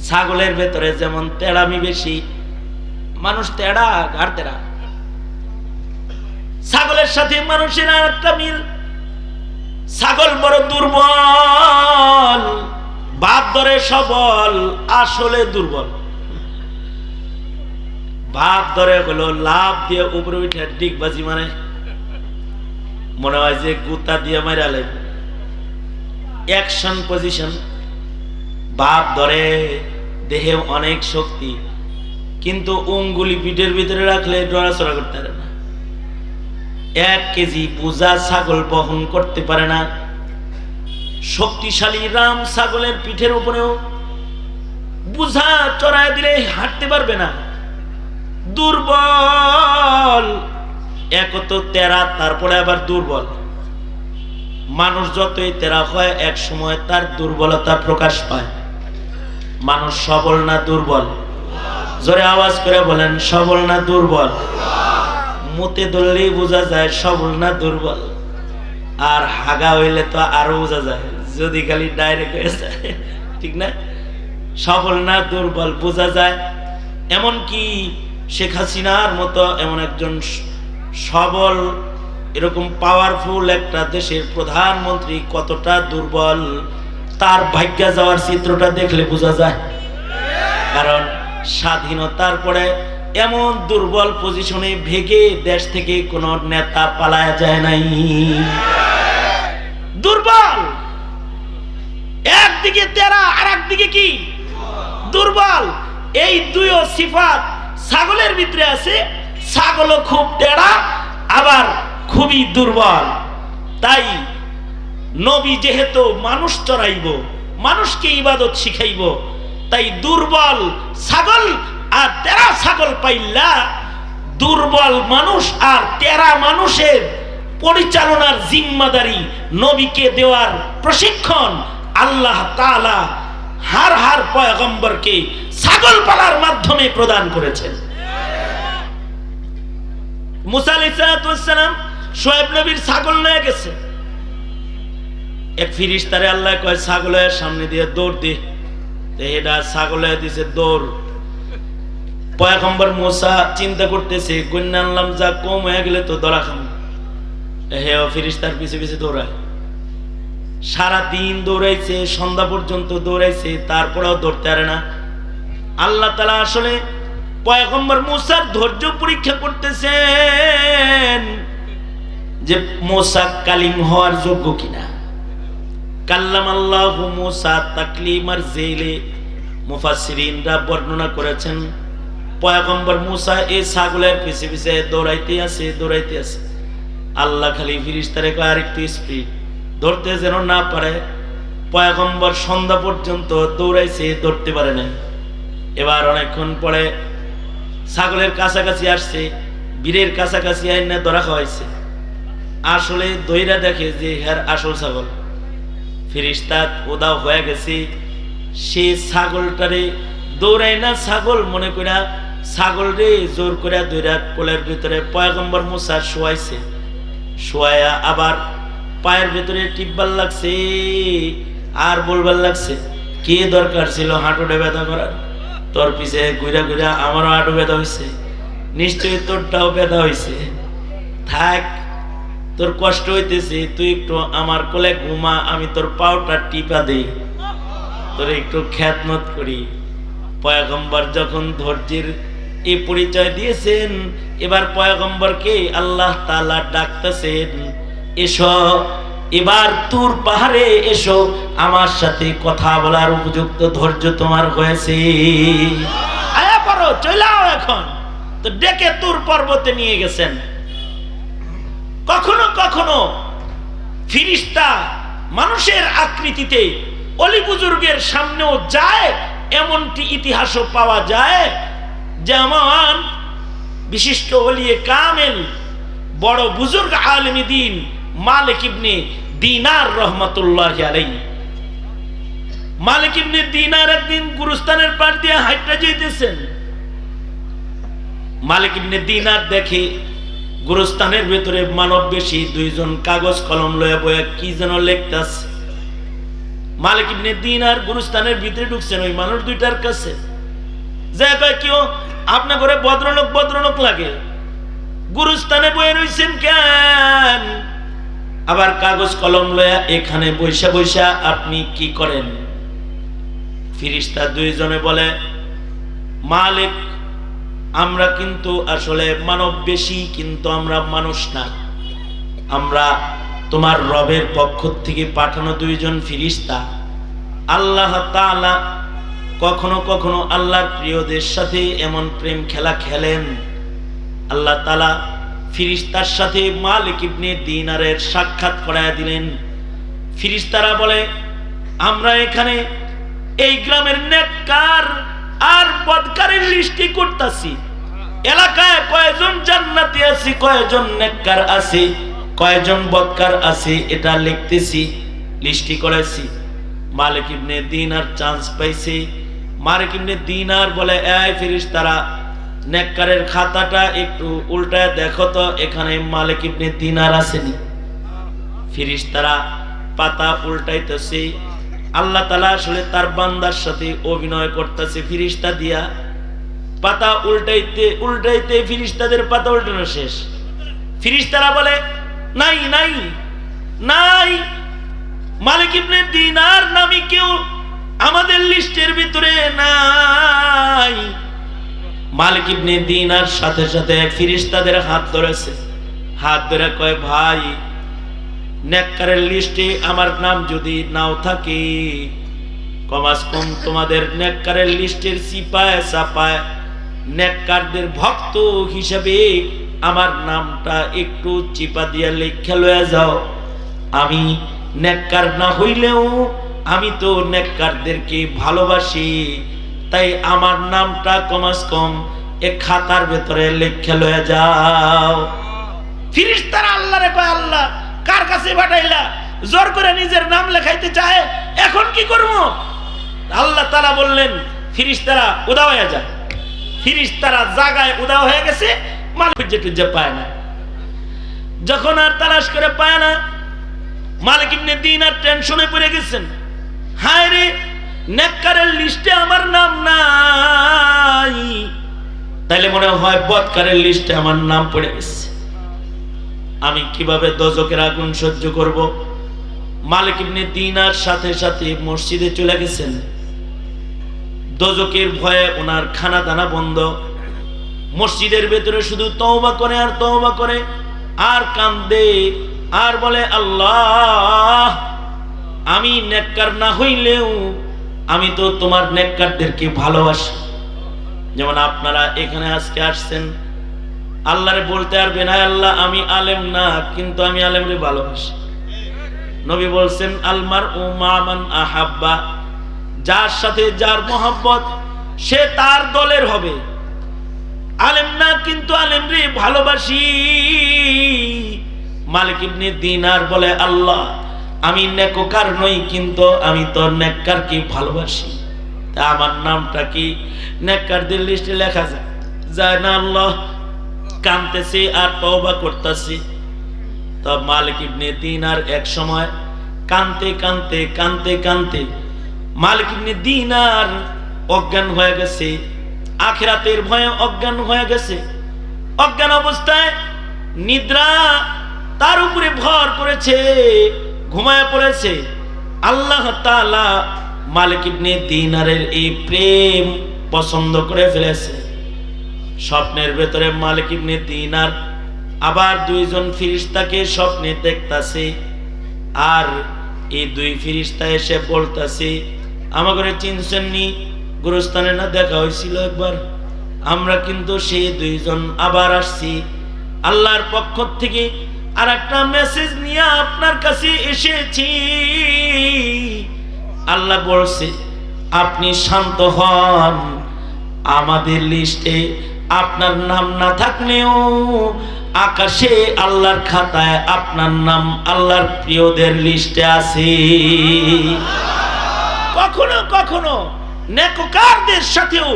ছাগলের ভেতরে যেমন তেরামি বেশি, মানুষ তেড়া আর তেরা। ছাগলের সাথে মানুষের আর একটা মিল, ছাগল বড় দুর্বল, বাপ ধরে সবল, আসলে দুর্বল। বাপ ধরে হলো লাভ দিয়ে উপরে উঠে ডিগবাজি মানে মনে হয় যে গুতা দিয়ে মারা লাগবে, অ্যাকশন পজিশন। বাপ ধরে দেহে অনেক শক্তি, কিন্তু অঙ্গুলি পিঠের ভিতরে রাখলে নড়াচড়া করতে পারে না। 1 কেজি বোঝা ছাগল বহন করতে পারে না। শক্তিশালী রাম ছাগলের পিঠের উপরেও বোঝা চড়ায় দিলে হাঁটতে পারবে না, দুর্বল। এক তো তেরা, তারপরে আবার দুর্বল। মানুষ যতই তেরা হয় এক সময় তার দুর্বলতা প্রকাশ পায়। মানুষ সবল না দুর্বল? জোরে আওয়াজ করে বলেন, সবল না দুর্বল? মুতে ধরলেই বোঝা যায় সবল না দুর্বল। আর হাগা হইলে তো আরো বোঝা যায়, যদি খালি ডাইরেক্ট হয়ে যায়, ঠিক না? সবল না দুর্বল বোঝা যায়। এমনকি শেখ হাসিনার মতো এমন একজন সবল, এরকম পাওয়ারফুল একটা দেশের প্রধানমন্ত্রী কতটা দুর্বল, তার ভাগ্যে যাওয়ার চিত্রটা দেখলে বোঝা যায়। কারণ স্বাধীনতার পরে এমন দুর্বল পজিশনে ভেগে দেশ থেকে কোন নেতা পালায়া যায় নাই। দুর্বল, একদিকে তেরা আর একদিকে কি দুর্বল। এই দুইও সিফাত ছাগলের ভিতরে আছে। ছাগলও খুব তেরা, আবার খুবই দুর্বল। তাই নবী যেহেতু মানুষ চড়াইব, মানুষকে ইবাদত শিখাইব, তাই দুর্বল ছাগল আর তেরা ছাগল পাইলা দুর্বল মানুষ আর তেরা মানুষের পরিচালনার জিম্মাদারি, নবীকে দেওয়ার প্রশিক্ষণ আল্লাহ তাআলা হার পয়গম্বরকে ছাগল পালার মাধ্যমে প্রদান করেছেন। মুসা আলাইহিস সালাম শুআয়ব নবীর ছাগল নিয়ে গেছে। এক ফিরিস্তারে আল্লাহ কয় ছাগলের সামনে দিয়ে দৌড় দে, এটা ছাগলে দিছে দৌড়। পয়গম্বর মুসা চিন্তা করতেছে, গন্যা আনলাম যা কম হয়ে গেলে তো ধরা খাম। হে ফিরিস্তার পিছে পিছে দৌড়ায়, সারা দিন দৌড়াইছে, সন্ধ্যা পর্যন্ত দৌড়াইছে, তারপরেও ধরতে পারে না। আল্লাহ তাআলা আসলে পয়গম্বর মুসার ধৈর্য পরীক্ষা করতেছেন যে মুসা কালিম হওয়ার যোগ্য কিনা। কাল্লামাল্লাহু মুসা তাকলিমার জেলে মুফাসসিরিনরা বর্ণনা করেছেন পয়গম্বর মুসা এই ছাগলের পিছে পিছে দৌড়াইতে আছে। আল্লাহ খালি ফিরিস্তারে কয় আরেকটু স্পিড, ধরতে যেন না পারে। পয়গম্বর সন্ধ্যা পর্যন্ত দৌড়াইছে, ধরতে পারে না। এবার অনেকক্ষণ পরে ছাগলের কাছাকাছি আসছে, বীরের কাছাকাছি আইনা ধরা খাওয়াইছে। আসলে দইরা দেখে যে হের আসল ছাগল। ফিরিস্তা ওদাও হয়ে গেছে, সে ছাগলটারে দৌড়ায় না ছাগল মনে কইরা ছাগল রে জোর করে দইরা কোলের ভিতরে পয়গম্বর মুসা শোয়াইছে। শোয়া আবার পায়ের ভিতরে টিপবার লাগছে আর বলবার লাগছে, কি দরকার ছিল হাঁটুটা ব্যথা করার? তোর পিছে ঘুরা ঘুরা আমারও হাঁটু ব্যথা হয়েছে, নিশ্চয়ই তোরটাও ব্যথা হয়েছে। থাক, তোর কষ্ট হইতেছে, তুই একটু আমার কোলে ঘুমা, আমি তোর পাওটা টিপা দেই, তোর একটু খ্যাতমত করি। পয়গম্বর যখন ধৈর্যের এই পরিচয় দিয়েছেন, এবার পয়গম্বরকে আল্লাহ তাআলা ডাকতেছেন, এসো এবার তুর পাহাড়ে এসো, আমার সাথে কথা বলার উপযুক্ত ধৈর্য তোমার হয়েছে, আয়া পড়ো, চলাও এখন। তো ডেকে তুর পর্বতে নিয়ে গেছেন। কখনো কখনো ফিরিস্তা মানুষের আকৃতিতে অলি বুজুর্গের সামনেও যায়, এমনটি ইতিহাসও পাওয়া যায়। যেমন বিশিষ্ট ওলিয়ে কামেল বড় বুজুর্গ আলেমে দ্বীন মালিক ইবনে দিনার রহমাতুল্লাহি আলাইহি, মালিক ইবনে দিনার একদিন গুরুস্থানের পাশ দিয়ে হাঁটতে যাইতেছেন। মালিক ইবনে দিনার দেখে গুরুস্থানের ভিতরে মানব বেশি দুইজন কাগজ কলম লয়ে বয়ে কি যেন লিখতাছে। মালিক ইবনে দিনার গুরুস্থানের ভিতরে ঢুকছেন, ওই মানুষ দুইটার কাছে যে কয়, কেউ আপনার ঘরে ভদ্রলোক লাগে, গুরুস্থানে বয়ে রইছেন কেন? আবার কাগজ কলম লয়া এখানে বৈশা বৈশা আপনি কি করেন? ফিরিস্তা দুইজনে বলে, মালিক, আমরা কিন্তু আসলে মানব বেশি, কিন্তু আমরা মানুষ না, আমরা তোমার রবের পক্ষ থেকে পাঠানো দুইজন ফিরিস্তা। আল্লাহ তাআলা কখনো কখনো আল্লাহর প্রিয়দের সাথে এমন প্রেম খেলা খেলেন, আল্লাহ তাআলা ফিরিস্তার সাথে মালিক ইবনে দিনারের সাক্ষাৎ করায় দিলেন। ফিরিস্তারা বলে, আমরা এখানে এই গ্রামের নেককার আর বদকারের লিস্টি করতেছি, এলাকায় কয়জন জান্নাতি আছে, কয়জন নেককার আছে, কয়জন বদকার আছে, এটা লিখতেছি, লিস্টি করেছি। মালিক ইবনে দিনার চান্স পাইছে। মালিক ইবনে দিনার বলে, এই ফিরিস্তারা, নেককারের খাতাটা একটু উল্টায় দেখো তো, এখানে মালিক ইবনে দিনার আসেনি। ফিরিস্তারা পাতা উল্টাইতেছে। আল্লাহ তাআলা আসলে তার বান্দার সাথে অভিনয় করতেছে ফিরিস্তা দিয়া। পাতা উল্টাইতে উল্টাইতে ফিরিস্তাদের পাতা উল্টানো শেষ। ফিরিস্তারা বলে, নাই নাই নাই, মালিক ইবনে দিনার নামে কেউ আমাদের লিস্টের ভিতরে নাই। মালিক ইবনে দিনার সাথে সাথে ফিরিস্তাদের হাত ধরেছে, হাত ধরে কয়, ভাই, নেককারের লিস্টে আমার নাম যদি নাও থাকে, কমাস কম তোমাদের নেককারের লিস্টের সিপায় সাপায় নেককারদের ভক্ত হিসাবে আমার নামটা একটু চিপা দিয়া লেখা লয়ে যাও। আমি নেককার না হইলেও আমি তো নেককারদেরকে ভালোবাসি, তাই আমার নামটা কমাস কম এক খাতার ভেতরে লেখা লয়ে যাও। ফিরিস্তারা আল্লাহরে কয়, আল্লাহ কার কাছে পাঠাইলা? জোর করে নিজের নাম লেখাইতে চায়, এখন কি করবো? আল্লাহ তাআলা বললেন, ফিরিস্তারা উদা হয়ে যায়। ফিরিস্তারা জায়গায় উদা হয়ে গেছে, মালিক খুঁজে টুজে পায় না। যখন আর তালাশ করে পায় না, মালিক ইবনে দিনার টেনশনে পড়ে গেছেন। হায় রে, নেককারের লিস্টে আমার নাম নাই, তাইলে মনে হয় বদকারের লিস্টে আমার নাম পড়ে গেছে। আমি কিভাবে দোজখের আগুন সহ্য করব? মালিক ইবনে দিনার সাথে সাথে মসজিদে চলে গেছেন। দোজখের ভয়ে ওনার খানা দানা বন্ধ। মসজিদের ভেতরে শুধু তওবা করে আর তওবা করে, আর কান্দে, আর বলে, আল্লাহ, আমি নেককার না হইলেও আমি তো তোমার নেককারদেরকে ভালোবাসি। যেমন আপনারা এখানে আজকে আসছেন, আল্লাহরে বলতে পারবেন, হায় আল্লাহ, আমি আলেম না, কিন্তু আমি আলেমরে ভালোবাসি। নবী বলছেন, আলমার ও মান আহাব্বা, যার সাথে যার মহব্বত সে তার দলের হবে। আলেম না, কিন্তু আলেমরে ভালোবাসি। মালিক ইবনে দিনার বলে, আল্লাহ, আমি নেককার নই, কিন্তু আমি তো নেককারকে ভালোবাসি। তা আমার নামটা কি নেককারদের লিস্টে লেখা যায় না? আল্লাহ কাঁদতেছে আর তওবা করতেছে। তো মালিক ইবনে দিনার এক সময় কাঁদতে কাঁদতে কাঁদতে কাঁদতে মালিক ইবনে দিনার অজ্ঞান হয়ে গেছে, আখিরাতের ভয়ে অজ্ঞান হয়ে গেছে। অজ্ঞান অবস্থায় নিদ্রা তার উপরে ভর করেছে, ঘুমায় পড়েছে। আল্লাহ তাআলা মালিক ইবনে দিনারের এই প্রেম পছন্দ করে ফেলেছে। স্বপ্নের ভেতরে মালিক ইবনে দিনার আবার দুইজন ফেরেশতাকে স্বপ্নে দেখতাছে, আর এই দুই ফেরেশতা এসে বলতাছে, আমাকে চিনছেন নি? গুরুস্থানে না দেখা হয়েছিল একবার? আমরা কিন্তু সেই দুইজন আবার আসছি, আল্লাহর পক্ষ থেকে আর একটা মেসেজ নিয়ে আপনার কাছে এসেছি। আল্লাহ বলছে, আপনি শান্ত হন, আমাদের লিস্টে আপনার নাম না থাকলেও আকাশে আল্লাহর খাতায় আপনার নাম আল্লাহর প্রিয়দের লিস্টে আছে। কখনো কখনো নেককারদের সাথেও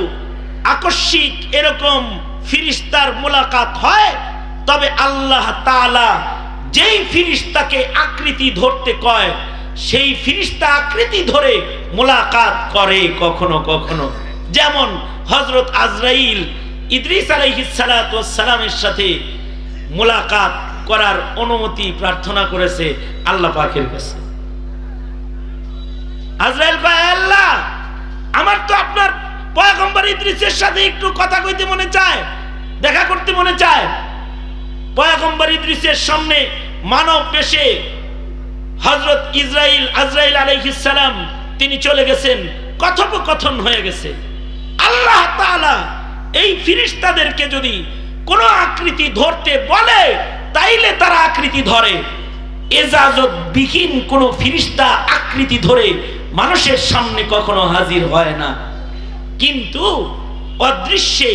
আকস্মিক এরকম ফিরিস্তার মোলাকাত হয়, তবে আল্লাহ তাআলা যেই ফিরিস্তাকে আকৃতি ধরতে কয়, সেই ফিরিস্তা আকৃতি ধরে মোলাকাত করে কখনো কখনো। যেমন হযরত আজরাইল ইদ্রিস আলাইহিস সালাতু ওয়াস সালামের সাথে মোলাকাত করার অনুমতি প্রার্থনা করেছে আল্লাহ পাকের কাছে। আজরাইল কয়, আল্লাহ, আমার তো আপনার পয়গম্বর ইদ্রিসের সাথে একটু কথা কইতে মনে চায়, দেখা করতে মনে চায়। পয়গম্বর ইদ্রিসের সামনে মানব বেশে হযরত আজরাইল আলাইহিস সালাম তিনি চলে গেছেন, কথোপকথন হয়ে গেছে। আল্লাহ তাআলা এই ফেরেশতাদেরকে যদি কোন আকৃতি ধরতে বলে, তাইলে তারা আকৃতি ধরে। এজাজত বিহীন কোন ফেরেশতা আকৃতি ধরে মানুষের সামনে কখনো হাজির হয় না। কিন্তু অদৃশ্যে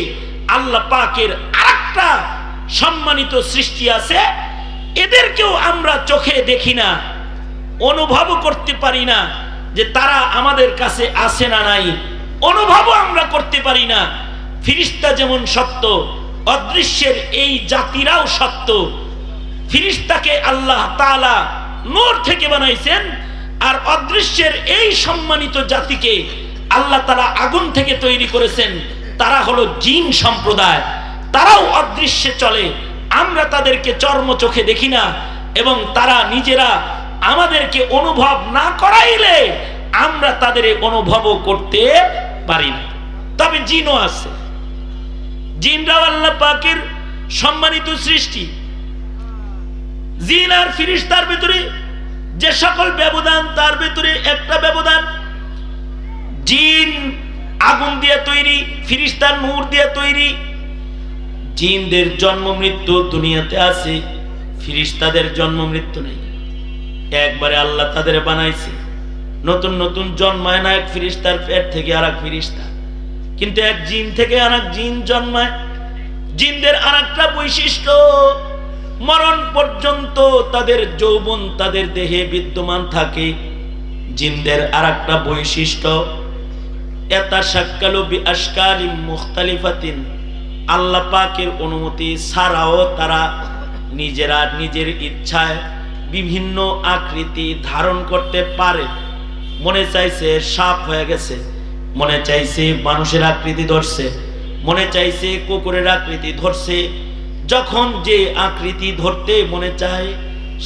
আল্লাহ পাকের আরেকটা সম্মানিত সৃষ্টি আছে, এদেরকেও আমরা চোখে দেখি না, অনুভবও করতে পারি না যে তারা আমাদের কাছে আছে না নাই, অনুভবও আমরা করতে পারি না। ফেরেশতা যেমন সত্য, অদৃশ্যের এই জাতিরাও সত্য। ফেরেশতাকে আল্লাহ তাআলা নূর থেকে বানাইছেন, আর অদৃশ্যের এই সম্মানিত জাতিকে আল্লাহ তাআলা আগুন থেকে তৈরি করেছেন। তারা হলো জিন সম্প্রদায়, তারাও অদৃশ্যে চলে, আমরা তাদেরকে চর্ম চোখে দেখি না, এবং তারা নিজেরা আমাদেরকে অনুভব না করাইলে আমরা তাদের অনুভবও করতে পারি না। তবে জিনও আছে, জিনরাও আল্লাহ পাকের সম্মানিত সৃষ্টি। জিন আর ফেরেশতার ভিতরে যে সকল ব্যবধান, তার ভিতরে একটা ব্যবধান, জিন আগুন দিয়ে তৈরি, ফেরেশতা নূর দিয়ে তৈরি। জিনদের জন্ম মৃত্যু দুনিয়াতে আছে, ফেরেশতাদের জন্ম মৃত্যু নেই। একবারে আল্লাহ তাদের বানাইছে, নতুন নতুন জন্মায় না এক ফেরেশতার পেট থেকে আর এক ফেরেশতা, কিন্তু এক জিন থেকে আর এক জিন জন্মায়। জিনদের আর একটা বৈশিষ্ট্য, মরণ পর্যন্ত তাদের যৌবন তাদের দেহে বিদ্যমান থাকে। জিনদের আরেকটা বৈশিষ্ট্য, ইয়াতাশাক্কালু বিআশকালিম মুখতালিফাতিন, আল্লাহ পাকের অনুমতি ছাড়াও তারা নিজেরা নিজের ইচ্ছায় বিভিন্ন আকৃতি ধারণ করতে পারে। মনে চাইছে সাপ হয়ে গেছে, মনে চাইছে মানুষের আকৃতি ধরছে, মনে চাইছে কুকুরের আকৃতি ধরছে। যখন যে আকৃতি ধরতে মনে চায়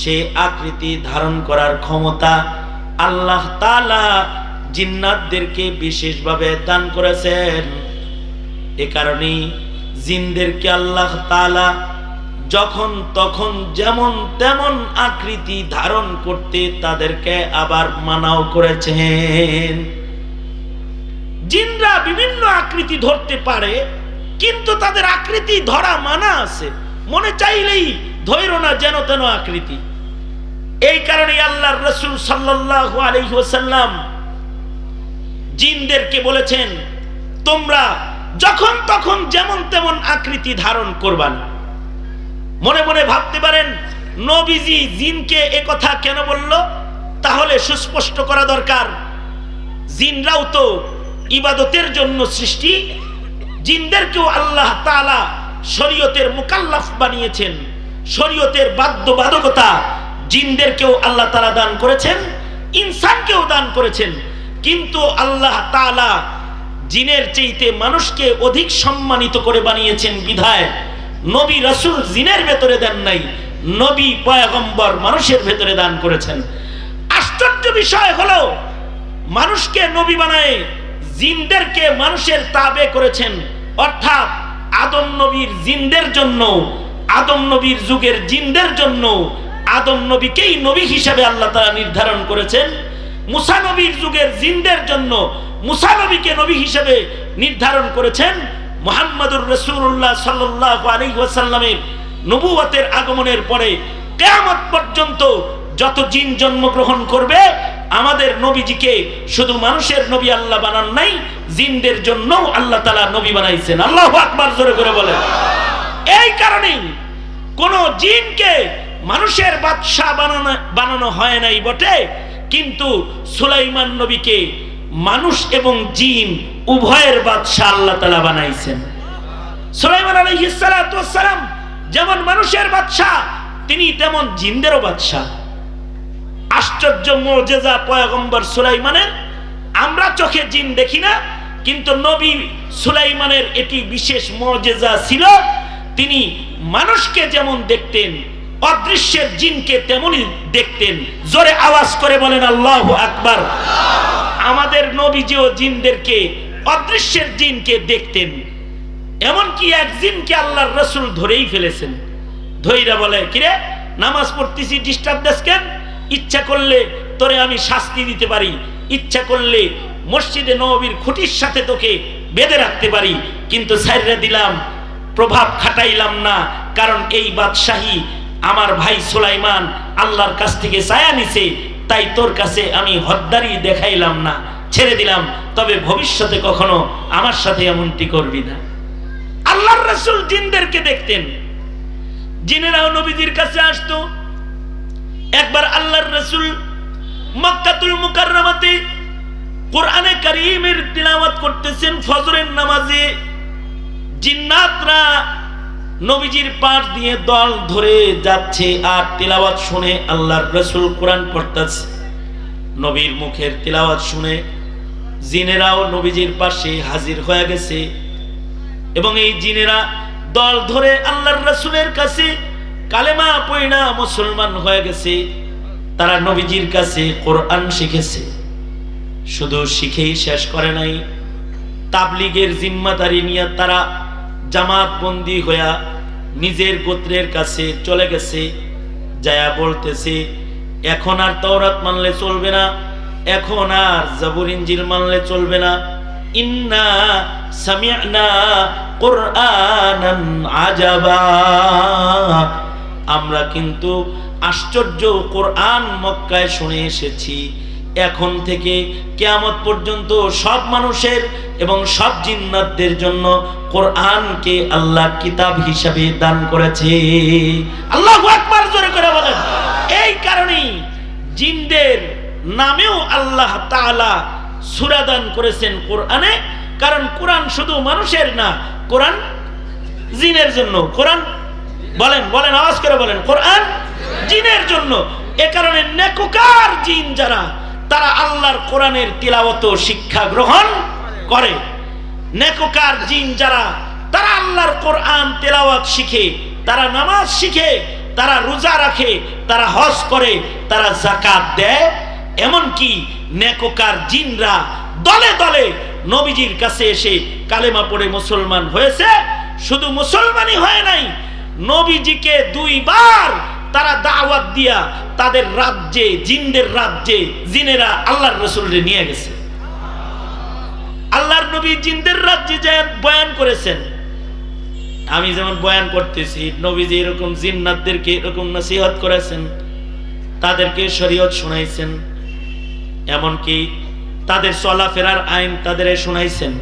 সে আকৃতি ধারণ করার ক্ষমতা আল্লাহ তাআলা জিন্নাতদেরকে বিশেষভাবে দান করেছেন। এ কারণেই জিনদেরকে আল্লাহ তাআলা যখন তখন যেমন তেমন আকৃতি ধারণ করতে তাদেরকে আবার মানাও করেছেন। জিনরা বিভিন্ন আকৃতি ধরতে পারে, কিন্তু তাদের আকৃতি ধরা মানা আছে। মনে চাইলেই ধৈর না যেন তেন আকৃতি। এই কারণে আল্লাহর রাসূল সাল্লাল্লাহু আলাইহি ওয়াসাল্লাম জিনদেরকে বলেছেন, তোমরা যখন তখন যেমন তেমন আকৃতি ধারণ করবা না। মনে মনে ভাবতে পারেন নবীজি জিনকে একথা কেন বলল? তাহলে সুস্পষ্ট করা দরকার, জিনরাও তো ইবাদতের জন্য সৃষ্টি। জিনদেরকেও আল্লাহ তাআলা শরীয়তের মুকাল্লাফ বানিয়েছেন, শরীয়তের বাধ্যবাধকতা জিনদেরকেও আল্লাহ তাআলা দান করেছেন, ইনসানকেও দান করেছেন। কিন্তু আল্লাহ তাআলা জিনের চাইতে মানুষকে অধিক সম্মানিত করে বানিয়েছেন বিধায় নবী রাসূল জিনের ভেতরে দেন নাই, নবী পয়গম্বর মানুষের ভেতরে দান করেছেন। আশ্চর্য বিষয় হলো মানুষকে নবী বানায় জিনদেরকে মানুষের তাবে করেছেন। অর্থাৎ আদম নবীর জিনদের জন্য, আদম নবীর যুগের জিনদের জন্য আদম নবীকেই নবী হিসেবে আল্লাহ তাআলা নির্ধারণ করেছেন। মুসা নবীর যুগের জিনদের জন্য মুসা নবীকে নবী হিসেবে নির্ধারণ করেছেন। মুহাম্মদুর রাসূলুল্লাহ সাল্লাল্লাহু আলাইহি ওয়াসাল্লামের নবুয়তের আগমনের পরে কিয়ামত পর্যন্ত যত জিন জন্মগ্রহণ করবে, আমাদের নবীজিকে শুধু মানুষের নবী আল্লাহ বানান নাই, জিনদের জন্য আল্লাহ তাআলা নবী বানাইছেন। আল্লাহু আকবার, জোরে করে বলেন। এই কারণেই কোন জিনকে মানুষের বাদশা বানানো হয় নাই বটে, কিন্তু সুলাইমান নবীকে মানুষ এবং জিন উভয়ের বাদশা আল্লাহ তাআলা বানাইছেন। সুলাইমান আলাইহিস সালাতু ওয়াস সালাম যেমন মানুষের বাদশা, তিনি তেমন জিনদেরও বাদশা। আশ্চর্য মুজিজা পয়গম্বর সুলাইমানের। আমরা চোখে জিন দেখি না, কিন্তু নবী সুলাইমানের এটি বিশেষ মুজিজা ছিল। তিনি মানুষকে যেমন দেখতেন, অদৃশ্যের জিনকে তেমনই দেখতেন। জোরে আওয়াজ করে বলেন আল্লাহু আকবার। আমাদের নবীজিও জিনদেরকে, অদৃশ্যের জিনকে দেখতেন। এমনকি এক জিনকে আল্লাহর রাসূল ধরেই ফেলেছেন। ধৈরা বলে, কিরে নামাজ পড়তেছি ডিস্টার্ব দেস কেন? ইচ্ছা করলে তোরে আমি শাস্তি দিতে পারি, ইচ্ছা করলে মসজিদে নববীর খুঁটির সাথে তোকে বেঁধে রাখতে পারি, কিন্তু ছাইরা দিলাম, প্রভাব খাটাইলাম না। কারণ এই বাদশাহী আমার ভাই সুলাইমান আল্লাহর কাছ থেকে চায়া নিছে, তাই তোর কাছে আমি হদ্দারি দেখাইলাম না, ছেড়ে দিলাম। তবে ভবিষ্যতে কখনো আমার সাথে এমনটি করবি না। আল্লাহর রাসূল জিনদেরকে দেখতেন। জিনেরাও নবীজির কাছে আসতো। একবার আল্লাহর রাসূল মক্কাতুল মুকাররমাতে কোরআনে কারীমের তিলাওয়াত করতেছেন ফজরের নামাজে। জিন্নাতরা নবীজির পাশ দিয়ে দল ধরে যাচ্ছে আর তিলাওয়াত শুনে আল্লাহর রাসূল কোরআন পড়তেছে। নবীর মুখের তিলাওয়াত শুনে জিনেরাও নবীজির পাশে হাজির হয়ে গেছে এবং এই জিনেরা দল ধরে আল্লাহর রাসূলের কাছে কালেমা পড়া মুসলমান হয়ে গেছে। তারা নবীজির কাছে কোরআন শিখেছে। শুধু শিখেই শেষ করে নাই, তাবলীগের জিম্মাদারি নিয়ে তারা জামাত বন্দী হইয়া নিজের গোত্রের কাছে চলে গেছে। যায়া বলতেছে, এখন আর তাওরাত মানলে চলবে না, এখন আর জাবুর ইনজিল মানলে চলবে না। ইন্না সামি'না কুরআনান আজাবা, আমরা কিন্তু আশ্চর্য কোরআন মক্কায় শুনে এসেছি। এখন থেকে কিয়ামত পর্যন্ত সব মানুষের এবং সব জিন্নাতদের জন্য কোরআনকে আল্লাহ কিতাব হিসাবে দান করেছে। আল্লাহু আকবার, জোরে করে বলেন। এই কারণেই জিনদের নামেও আল্লাহ তাআলা সূরা দান করেছেন কোরআনে, কারণ কোরআন শুধু মানুষের না, কোরআন জিনের জন্য। কোরআন বলেন বলেন, আওয়াজ করে বলেন, কোরআন জিনের জন্য। এ কারণে নেককার জিন যারা, তারা আল্লাহর কোরআনের তিলাওয়াত শিক্ষা গ্রহণ করে। নেককার জিন যারা, তারা আল্লাহর কোরআন তিলাওয়াত শিখে, তারা নামাজ শিখে, তারা রোজা রাখে, তারা হজ করে, তারা যাকাত দেয়। এমনকি নেককার জিনরা দলে দলে নবীজির কাছে এসে কালেমা পড়ে মুসলমান হয়েছে। শুধু মুসলমানই হয় নাই, নবীজিকে 2 বার তারা দাওয়াত দিয়া তাদের রাজ্যে, জিনদের রাজ্যে জিনেরা আল্লাহর রাসূলকে নিয়ে গেছে। আল্লাহর নবী জিনদের রাজ্যে যায় বয়ান করেছেন। আমি যেমন বয়ান করতেছি, নবীজি এরকম জিন্নাতদেরকে এরকম নসিহত করেছেন, তাদেরকে শরীয়ত শোনাইছেন, এমনকি তাদের চলাফেরার আইন তাদের শোনাইছেন,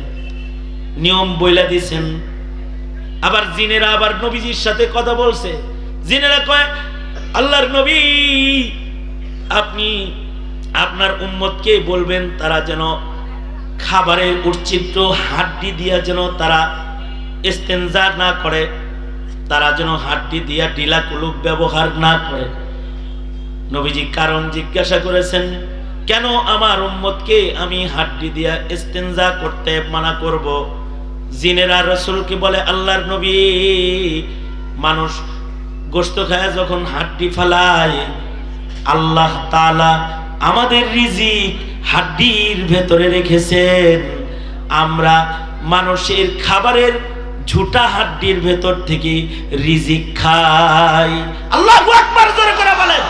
নিয়ম বইলা দিয়েছেন। আবার জিনেরা আবার নবীজির সাথে কথা বলছে। জিনেরা কয়, আল্লাহর নবী, আপনি আপনার উম্মতকে বলবেন তারা যেন খাবারের উচ্ছিষ্ট হাড্ডি দিয়া যেন তারা ইস্তেনজা না করে, তারা যেন হাড্ডি দিয়া ঢিলা কুলুপ ব্যবহার না করে। নবীজি কারণ জিজ্ঞাসা করেছেন, কেন আমার উম্মতকে আমি হাড্ডি দিয়া ইস্তেনজা করতে মানা করব? জিনেরা রাসূলকে বলে, আল্লাহর নবী, মানুষ গোশত খায় যখন হাড্ডি ফালায়, আল্লাহ তাআলা আমাদের রিজিক হাড্ডির ভেতরে রেখেছেন। আমরা মানুষের খাবারের ঝুটা হাড্ডির ভেতর থেকে রিজিক খাই। আল্লাহু আকবার, জোরে করে বলেন।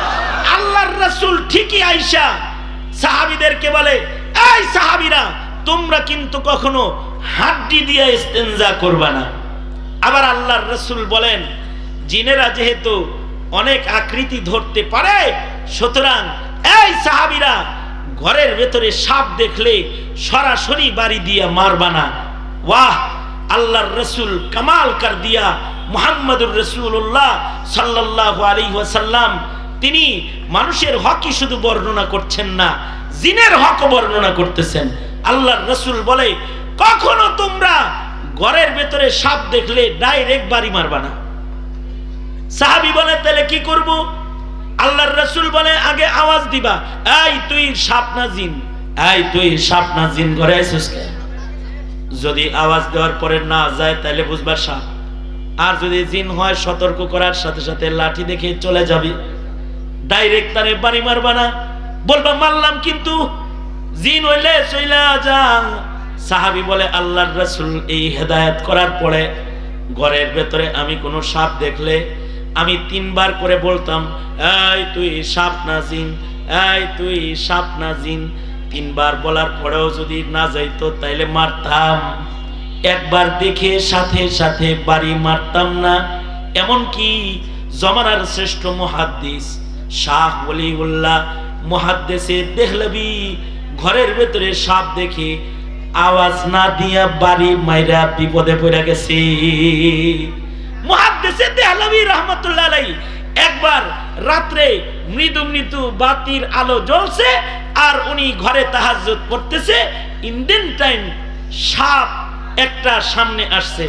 আল্লাহর রাসূল ঠিকই আয়েশা সাহাবীদেরকে বলে, এই সাহাবীরা, তোমরা কিন্তু কখনো হাড্ডি দিয়ে ইস্তেনজা করবা না। আবার আল্লাহর রাসূল বলেন, জিনেরা যেহেতু অনেক আকৃতি ধরতে পারে, সুতরাং এই সাহাবীরা ঘরের ভেতরে সাপ দেখলে সরাসরি বাড়ি দিয়ে মারবা না। ওয়াহ, আল্লাহর রাসূল কামাল কর দিয়া। মুহাম্মদুর রাসূলুল্লাহ সাল্লাল্লাহু আলাইহি ওয়াসাল্লাম তিনি মানুষের হকই শুধু বর্ণনা করছেন না, জিনের হকও বর্ণনা করতেছেন। আল্লাহর রাসূল বলে, কখনো তোমরা ঘরের ভেতরে সাপ দেখলে ডাইরেক্ট বাড়ি মারবা না। সাহাবী বলে, তাহলে কি করব? আল্লাহর রাসূল বলে, আগে আওয়াজ দিবা, এই তুই সাপ না জিন, এই তুই সাপ না জিন, ঘরে আইছিস কেন? যদি আওয়াজ দেওয়ার পরে না যায় তাহলে বুঝবা সাপ। আর যদি জিন হয়, সতর্ক করার সাথে সাথে লাঠি দেখে চলে যাবি, ডাইরেক্ট তারে বাড়ি মারবা না। বলবা মারলাম কিন্তু জিন হইলে চইলা যা। সাহাবী বলে, আল্লাহর রাসূল এই হেদায়েত করার পরে ঘরের ভেতরে আমি কোনো সাপ দেখলে আমি 3 বার করে বলতাম, এই তুই সাপ না জিন, এই তুই সাপ না জিন। 3 বার বলার পরেও যদি না যাইতো তাইলে মারতাম। একবার দেখে সাথে সাথে বাড়ি মারতাম না। এমনকি জমানার শ্রেষ্ঠ মুহাদ্দিস শাহ ওলিউল্লাহ মুহাদ্দিসে দেহলভী ঘরের ভেতরে সাপ দেখে আওয়াজ না দিয়া বাড়ি মাইরা বিপদে পড়ে গেছে। মুহাদ্দিসে দেহলভী রাহমাতুল্লাহ আলাইহি একবার রাত্রে মৃদু মৃদু বাতির আলো জ্বলছে আর উনি ঘরে তাহাজ্জুদ পড়তেছে। ইন্ডিয়ান টাইম সাপ একটা সামনে আসছে।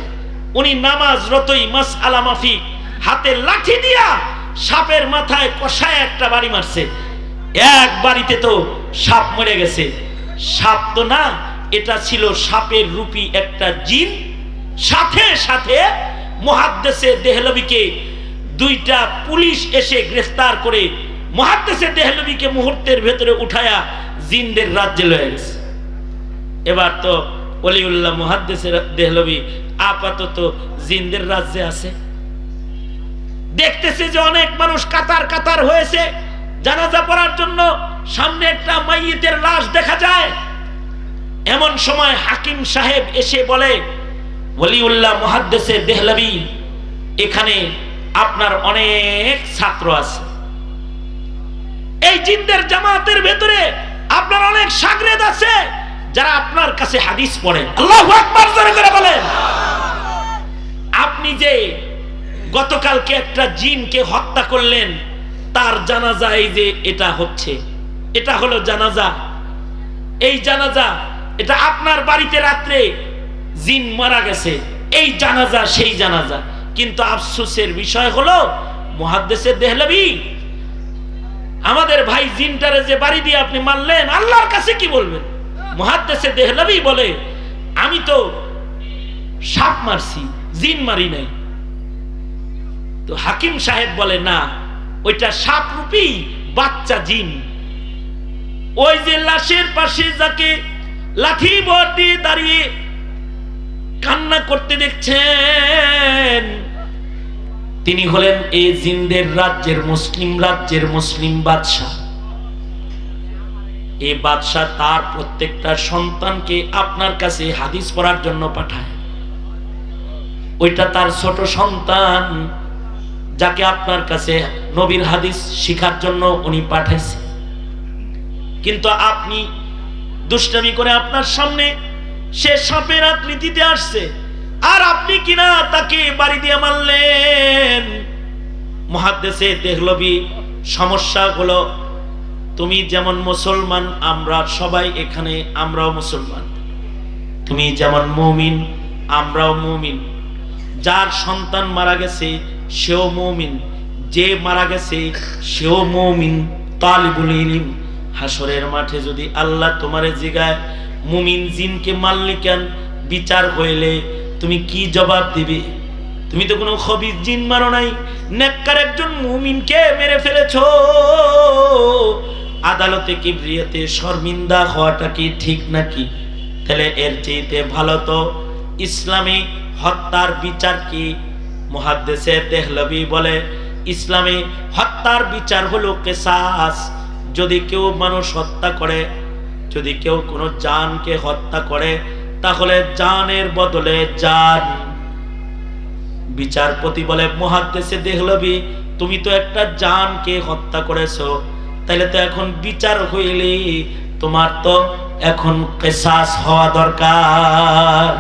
উনি নামাজরতই মাসআলা মাফিক হাতে লাঠি দিয়া সাপের মাথায় কষায় একটা বাড়ি মারছে। এক বাড়িতে তো সাপ মরে গেছে। সাপ তো না, এটা ছিল সাপের রূপী একটা জিন। সাথে সাথে মুহাদ্দিসে দেহলভীকে 2টা পুলিশ এসে গ্রেফতার করে মুহাদ্দিসে দেহলভীকে মুহূর্তের ভেতরে উঠায়া জিনদের রাজ্যে লয়ে গেছে। এবার তো ওলিউল্লাহ মুহাদ্দিসে দেহলভী আপাতত জিনদের রাজ্যে আছে। দেখতেছে যে অনেক মানুষ কাতার কাতার হয়েছে জানাজা পড়ার জন্য। সামনে একটা মাইয়িতের লাশ দেখা যায়। এমন সময় হাকিম সাহেব এসে বলে, ওলিউল্লাহ মুহাদ্দিসে দেহলভী, এখানে আপনার অনেক ছাত্র আছে। এই জিনদের জামাতের ভেতরে আপনার অনেক শাগরেদ আছে যারা আপনার কাছে হাদিস পড়ে। আল্লাহু আকবার জোরে করে বলেন। আপনি যে গতকালকে একটা জিনকে হত্যা করলেন, তার জানাজা এই যে এটা হচ্ছে, এটা হলো জানাজা। এই জানাজা, এটা আপনার বাড়িতে রাত্রে জিন মারা গেছে, এই জানাজা সেই জানাজা। কিন্তু আফসোসের বিষয় হলো মুহাদ্দিসে দেহলভী, আমাদের ভাই জিনটারে যে বাড়ি দিয়ে আপনি মারলেন, আল্লাহর কাছে কি বলবেন? মুহাদ্দিসে দেহলভী বলে, আমি তো সাপ মারছি, জিন মারি নাই। তো হাকিম সাহেব বলে, না, ওইটা সাপ রূপী বাচ্চা জিন। ওই যে লাশের পাশে যাকে লাঠি ভর দিয়ে দাঁড়িয়ে কান্না করতে দেখছেন, তিনি হলেন এই জিনদের রাজ্যের মুসলিম বাদশাহ। এই বাদশাহ তার প্রত্যেকটা সন্তানকে আপনার কাছে হাদিস পড়ার জন্য পাঠায়। ওইটা তার ছোট সন্তান, যাকে আপনার কাছে নবীর হাদিস শিখার জন্য উনি পাঠাইছে। কিন্তু আপনি দুষ্টামি করে আপনার সামনে সে সাপের আকৃতিতে আসছে, আর আপনি কিনা তাকে বাড়ি দিয়ে মারলেন। মুহাদ্দিসে দেহলভী, সমস্যা হলো তুমি যেমন মুসলমান, আমরা সবাই এখানে আমরাও মুসলমান। তুমি যেমন মুমিন, আমরাও মুমিন। যার সন্তান মারা গেছে সেও মুমিন, যে মারা গেছে সেও মুমিন। তালিবুল ইলম, হাসরের মাঠে যদি আল্লাহ তোমারে জিগায় মুমিন জিনকে মারলি কেন, বিচার হইলে তুমি কি জবাব দিবে? তুমি তো কোনো খবিস জিন মারো নাই, নেককার একজন মুমিনকে মেরে ফেলেছো। আদালতে কিবরিয়াতে শর্মিন্দা হওয়াটা কি ঠিক নাকি? তাহলে এর চাইতে ভালো তো ইসলামে হত্যার বিচার কি? মুহাদ্দিসে দেহলভী বলে, ইসলামে হত্যার বিচার হলো কিসাস। যদি কেউ মানুষ হত্যা করে, যদি কেউ কোনো জানকে হত্যা করে, তাহলে জানের বদলে জান। বিচারপতি বলে, মুহাদ্দিসে দেহলভী, তুমি তো একটা জানকে হত্যা করেছো, তাহলে তো এখন বিচার হইলে তোমার তো এখন কিসাস হওয়া দরকার।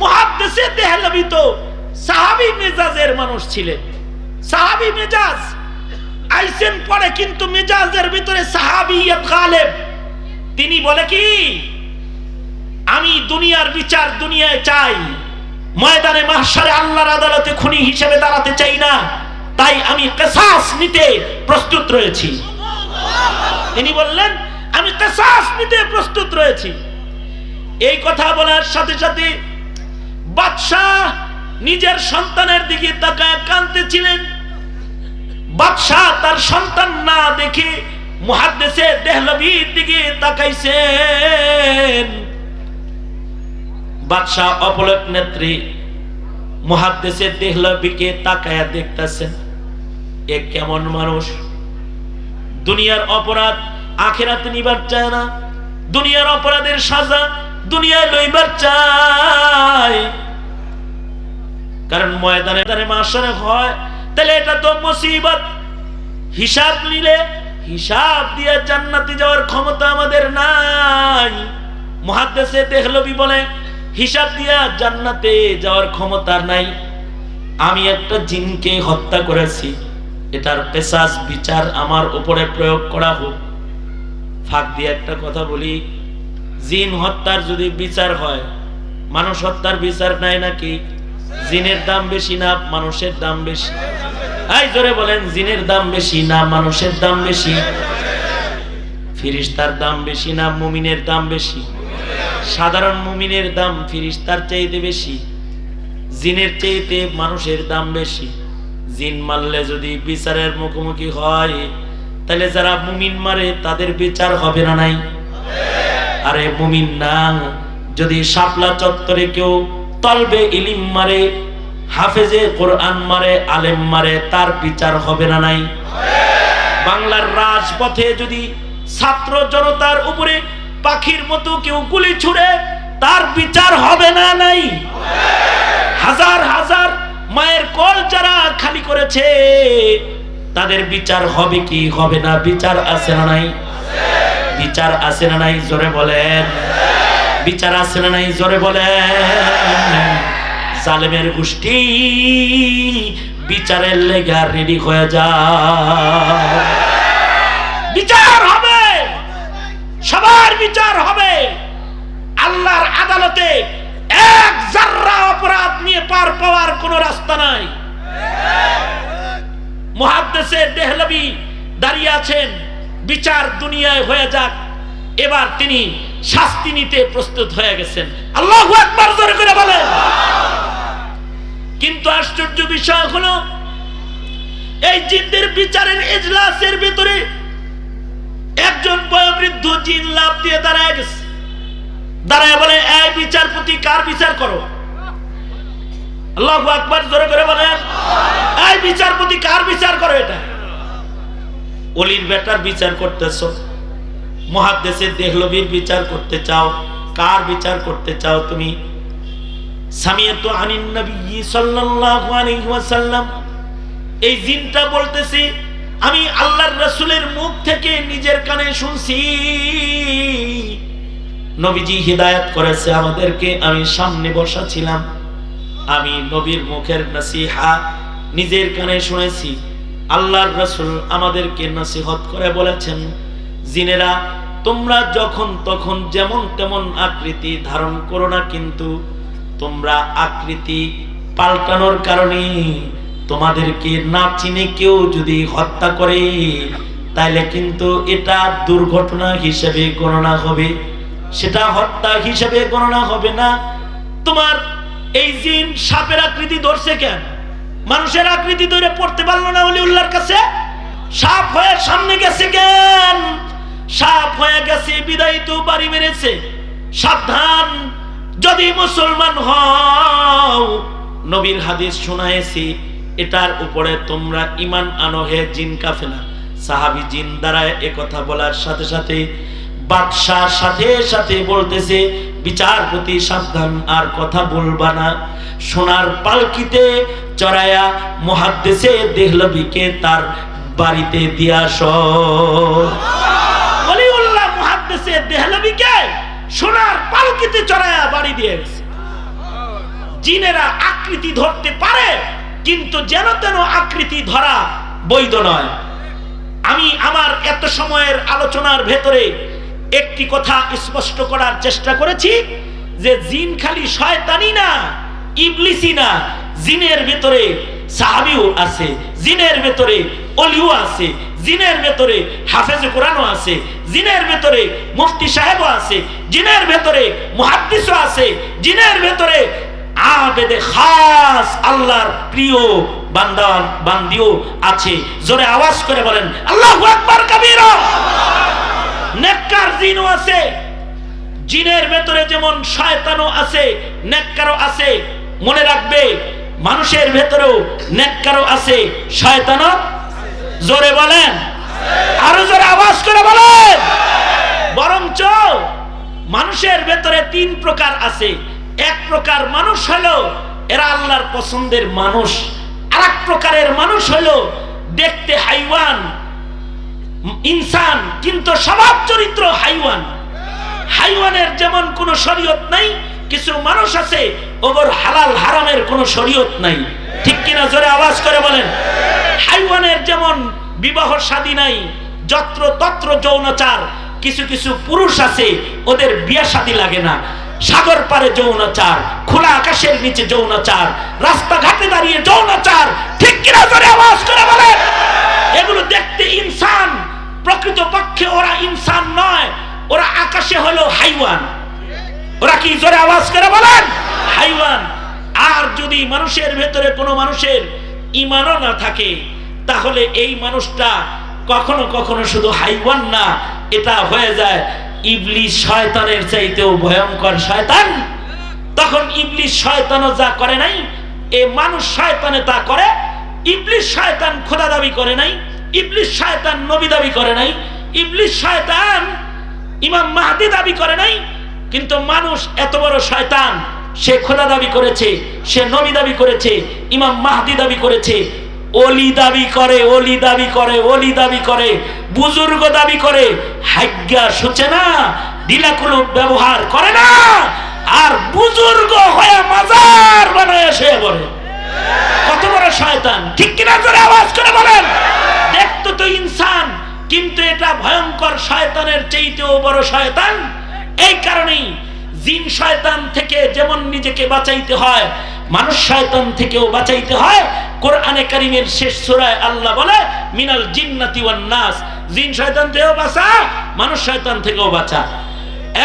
মুহাদ্দিসে দেহলভী তো সাহাবী মেজাজের মানুষ ছিলেন, সাহাবী মেজাজ আইসেন পড়ে, কিন্তু মেজাজের ভিতরে সাহাবিয়ত গালেব। তিনি বলে কি, আমি দুনিয়ার বিচার দুনিয়ায় চাই, ময়দানে মাহশারে আল্লাহর আদালতে খুনি হিসেবে দাঁড়াতে চাই না, তাই আমি কিসাস নিতে প্রস্তুত রয়েছি। তিনি বললেন, আমি কিসাস নিতে প্রস্তুত রয়েছি। এই কথা বলার সাথে সাথে বাদশাহ নিজের সন্তানের দিকে তাকায় কাঁদতেছিলেন। বাদশাহ তার সন্তান না দেখে মুহাদ্দিসে দেহলভীর দিকে তাকাইছেন। বাদশাহ অপলক নেত্রী মুহাদ্দিসে দেহলভীকে তাকায়া দেখতেছেন, এ কেমন মানুষ? দুনিয়ার অপরাধ আখিরাতে নিবার চায় না, দুনিয়ার অপরাধের সাজা দুনিয়ায় লইবার চায়। কারণ ময়দানে মাহশারে হয়, তাহলে এটা তো মুসিবত। হিসাব নিলে হিসাব দিয়ে জান্নাতে যাওয়ার ক্ষমতা আমাদের নাই। মুহাদ্দিসে দেহলভী বলে, হিসাব দিয়া জান্নাতে যাওয়ার ক্ষমতা নাই। আমি একটা জিনকে হত্যা করেছি, এটার কিসাস বিচার আমার উপরে প্রয়োগ করা হোক। ফাঁক দিয়ে একটা কথা বলি, জিন হত্যার যদি বিচার হয়, মানুষ হত্যার বিচার নাই নাকি? জিনের দাম বেশি না মানুষের দাম বেশি? এই জোরে বলেন, জিনের দাম বেশি না মানুষের দাম বেশি? ফিরিস্তার দাম বেশি না মুমিনের দাম বেশি? সাধারণ মুমিনের দাম ফিরিস্তার চাইতে বেশি, জিনের চাইতে মানুষের দাম বেশি। জিন মারলে যদি বিচারের মুখোমুখি হয়, তাহলে যারা মুমিন মারে তাদের বিচার হবে না নাই? আরে মুমিন না, যদি শাপলা চত্বরে কেউ তলবে ইলিম মারে, হাফেজে কোরআন মারে, আলেম মারে, তার বিচার হবে না নাই? বাংলার রাজপথে যদি ছাত্র জনতার উপরে পাখির মতো কেউ গুলি ছুড়ে, তার বিচার হবে না নাই? হাজার হাজার মায়ের কোল যারা খালি করেছে, তাদের বিচার হবে কি হবে না? বিচার আছে না নাই? বিচার আছে না নাই জোরে বলেন, বিচার আছে না নাই জোরে বলেন। জালেমের গোষ্ঠী বিচারের লেগা রেডি হয়ে যায়। বিচার হবে, সবার বিচার হবে। আল্লাহর আদালতে এক জাররা অপরাধ নিয়ে পার পাওয়ার কোনো রাস্তা নাই। মুহাদ্দিসে দেহলভী দাঁড়িয়ে আছেন, বিচার দুনিয়ায় হয়ে যাক, এবার তিনি শাস্তি নিতে প্রস্তুত হয়ে গেছেন। আল্লাহু আকবার জোরে করে বলেন। কিন্তু আশ্চর্য বিষয় হলো এই জিনদের বিচারের এজলাসের ভিতরে একজন বয়োবৃদ্ধ জিন লাফ দিয়ে দাঁড়ায় গেছে। দাঁড়ায় বলে, এই বিচারপতি কার বিচার করো? আল্লাহু আকবার জোরে করে বলেন। এই বিচারপতি কার বিচার করো? এটা ওলির বেটার বিচার করতেছো, মুহাদ্দিসে দেহলভীর বিচার করতে চাও, কার বিচার করতে চাও তুমি? সামিয়াতু আনিন নবী সাল্লাল্লাহু আলাইহি ওয়াসাল্লাম, এই জিনটা বলতেছে আমি আল্লাহর রাসূলের মুখ থেকে নিজের কানে শুনছি, নবীজি হিদায়াত করেছে আমাদেরকে, আমি সামনে বসা ছিলাম, আমি নবীর মুখের নসিহা নিজের কানে শুনেছি। আল্লাহর রাসূল আমাদেরকে নসিহত করে বলেছেন, জিনেরা তোমরা যখন তখন যেমন তেমন আকৃতি ধারণ করো না, কিন্তু তোমরা আকৃতি পাল্টানোর কারণে তোমাদেরকে না চিনে কেউ যদি হত্যা করে, তাইলে কিন্তু এটা দুর্ঘটনা হিসেবে গণনা হবে, সেটা হত্যা হিসেবে গণনা হবে না। তোমার এই জিন সাপের আকৃতি ধরছে কেন? মানুষের আকৃতি ধরে পড়তে পারলো না ওলিউল্লাহর কাছে? সাপ হয়ে সামনে গেছে কেন? সাপ হয়ে গেছে বিদায় তো বাড়ি মেরেছে। সাবধান, যদি মুসলমান হও, নবীর হাদিস শোনায়েছি, এটার উপরে তোমরা ঈমান আনো হে জিন কাফেলা। সাহাবী জিন দ্বারায় একথা বলার সাথে সাথে বাদশাহ সাথে সাথে বলতেছে, বিচারপতি সাবধান, আর কথা বলবা না। সোনার পালকিতে চড়ায়া মুহাদ্দিসে দেহলভীকে তার বাড়িতে দিয়ে আসো। ওলিউল্লাহ মুহাদ্দিসে দেহলভীকে সোনার পালকিতে চড়ায়া বাড়ি দিয়ে গেছে। জিনেরা আকৃতি ধরতে পারে, কিন্তু যেন তেন আকৃতি ধরা বৈধ নয়। আমি আমার এত সময়ের আলোচনার ভেতরে একটি কথা স্পষ্ট করার চেষ্টা করেছি, যে জিন খালি শয়তানি না, ইবলিসই না, জিনের ভেতরে সাহাবীও আছে, জিনের ভেতরে ওলিও আছে, জিনের ভেতরে হাফেজে কোরআনও আছে, জিনের ভেতরে মুফতি সাহেবও আছে, জিনের ভেতরে মুহাদ্দিসও আছে, জিনের ভেতরে আবেদে খাস আল্লাহর প্রিয় বান্দা বান্দিও আছে। জোরে আওয়াজ করে বলেন আল্লাহু আকবার কাবীরা। নেককার জিনও আছে, জিনের ভেতরে যেমন শয়তানও আছে, নেককারও আছে। মনে রাখবে, মানুষের ভেতরেও নেককারও আছে, শয়তানও। জোরে বলেন, আরো জোরে আওয়াজ করে বলেন। বরঞ্চ মানুষের ভেতরে তিন প্রকার আছে। এক প্রকার মানুষ হলো এরা আল্লাহর পছন্দের মানুষ, আর এক প্রকারের মানুষ হলো দেখতে হাইওয়ান ইনসান, কিন্তু স্বভাব চরিত্র হাইওয়ান। হাইওয়ানের যেমন কোনো শরীয়ত নাই, কিছু মানুষ আছে ওগর হালাল হারামের কোনো শরীয়ত নাই। ঠিক কিনা? জোরে আওয়াজ করে বলেন। হাইওয়ানের যেমন বিবাহ শাদী নাই, যত্র তত্র যৌনাচার। কিছু কিছু পুরুষ আছে ওদের বিয়ে শাদী লাগে না, সাগর পারে যৌনাচার, খোলা আকাশের নিচে যৌনাচার, রাস্তাঘাটে দাঁড়িয়ে যৌনাচার। ঠিক কিনা? জোরে আওয়াজ করে বলেন। এগুলো দেখতে ইনসান, প্রকৃতপক্ষে ওরা ইনসান নয়, ওরা আকাশে হলো হাইওয়ান। ওরা কি? জোরে আওয়াজ করে বলেন, হাইওয়ান। আর যদি মানুষের ভেতরে কোনো মানুষের ঈমানও না থাকে, তাহলে এই মানুষটা কখনো কখনো শুধু হাইওয়ান না, এটা হয়ে যায় ইবলিস শয়তানের চাইতেও ভয়ঙ্কর শয়তান। তখন ইবলিস শয়তানও যা করে নাই, এ মানুষ শয়তানে তা করে। ইবলিস শয়তান খোদা দাবি করে নাই, ইবলিস শয়তান নবী দাবি করে নাই, ইবলিস শয়তান ইমাম মাহদি দাবি করে নাই। কিন্তু মানুষ এত বড় শয়তান, সে খোদা দাবি করেছে, সে নবী দাবি করেছে, ইমাম মাহদি দাবি করেছে। ওলি দাবি করে, ওলি দাবি করে, ওলি দাবি করে, বুজুর্গ দাবি করে, হাজ্ঞা সুচে না, দিলাকুলু ব্যবহার করে না, আর বুজুর্গ হয়ে মাজার বানায় শুয়ে পড়ে। কত বড় শয়তান, ঠিক কিনা? জোরে আওয়াজ করে বলেন। দেখতো তো ইনসান, কিন্তু এটা ভয়ঙ্কর শয়তানের চাইতেও বড় শয়তান। এই কারণেই জিন শয়তান থেকে যেমন নিজেকে বাঁচাইতে হয়, মানুষ শয়তান থেকেও বাঁচাইতে হয়। কোরআনে কারীমের শেষ সূরায় আল্লাহ বলে মিনাল জিন্নাতি ওয়ান নাস, জিন শয়তান থেকেও বাঁচা, মানুষ শয়তান থেকেও বাঁচা।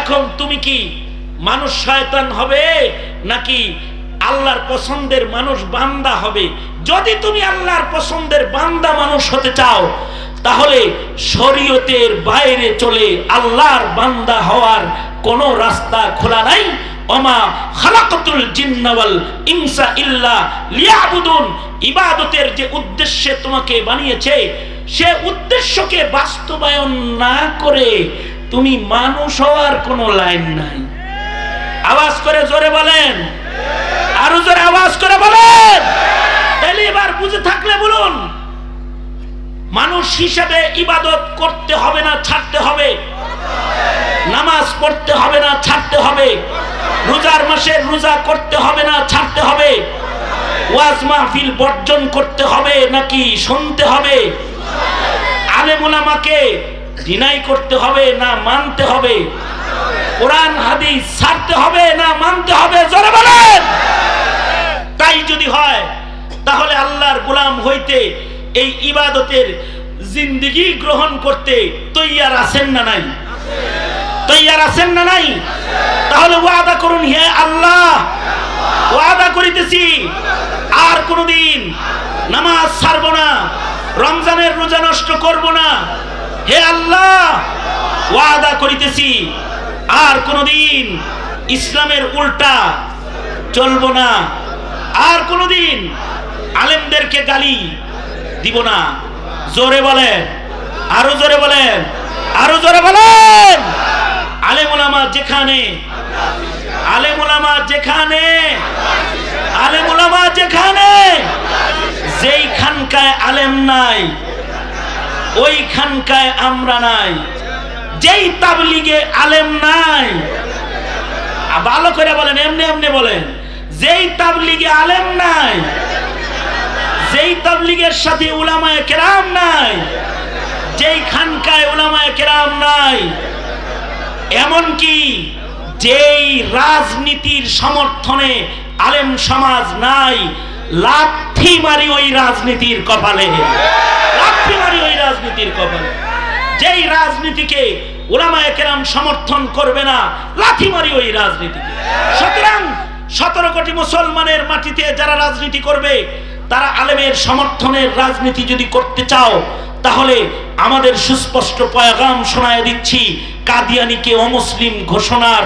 এখন তুমি কি মানুষ শয়তান হবে নাকি আল্লাহর পছন্দের মানুষ বান্দা হবে? যদি তুমি আল্লাহর পছন্দের বান্দা মানুষ হতে চাও, তাহলে শরীয়তের বাইরে চলে আল্লাহর বান্দা হওয়ার কোনো রাস্তা খোলা নাই। ওমা খালাকাতুল জিন্না ওয়াল ইনসা ইল্লা লিয়াবুদুন, ইবাদতের যে উদ্দেশ্যে তোমাকে বানিয়েছে, সে উদ্দেশ্যকে বাস্তবায়ন না করে তুমি মানুষ হওয়ার কোনো লাইন নাই। আওয়াজ করে জোরে বলেন, আরো জোরে আওয়াজ করে বলেন। তাহলে এবার বুঝে থাকলে বলুন, মানুষ হিসেবে ইবাদত করতে হবে না ছাড়তে হবে, নামাজ পড়তে হবে না ছাড়তে হবে, রোজার মাসের রোজা করতে হবে না ছাড়তে হবে, ওয়াজ মাহফিল বর্জন করতে হবে নাকি শুনতে হবে, আলেম ওলামাকে ডিনাই করতে হবে না মানতে হবে, কোরআন হাদিস ছাড়তে হবে না মানতে হবে? জোরে বলেন। তাই যদি হয়, তাহলে আল্লাহর গোলাম হইতে, এই ইবাদতের জিন্দেগি গ্রহণ করতে তৈয়ার আছেন না নাই? তৈয়ার আছেন না নাই? তাহলে ওয়াদা করুন, হে আল্লাহ, ওয়াদা করিতেছি আর কোনদিন নামাজ ছাড়ব না, রমজানের রোজা নষ্ট করব না। হে আল্লাহ, ওয়াদা করিতেছি আর কোনদিন ইসলামের উল্টা চলব না, আর কোনদিন আলেমদেরকে গালি দিব না। জোরে বলেন, আরো জোরে বলেন, আরো জোরে বলেন। আলেম ওলামা যেখানে, আলেম ওলামা যেখানে, আলেম ওলামা যেখানে, যেই খানকায় আলেম নাই ওই খানকায় আমরা নাই। যেই তাবলিগে আলেম নাই, ভালো করে বলেন, এমনি এমনি বলেন, যেই তাবলিগে আলেম নাই, যেই তাবলিগের সাথে উলামায়ে কেরাম নাই, যেই খানকায় উলামায়ে কেরাম নাই, এমনকি যেই রাজনীতির সমর্থনে আলেম সমাজ নাই, লাথি মারি ওই রাজনীতির কপালে, লাথি মারি ওই রাজনীতির কপালে। যেই রাজনীতিকে উলামায়ে কেরাম সমর্থন করবে না, লাথি মারি ওই রাজনীতিকে। সুতরাং 17 কোটি মুসলমানের মাটিতে যারা রাজনীতি করবে, তারা আলেমের সমর্থনের রাজনীতি যদি করতে চাও, তাহলে আমাদের সুস্পষ্ট পয়গাম শোনায় দিচ্ছি, কাদিয়ানীকে অমুসলিম ঘোষণার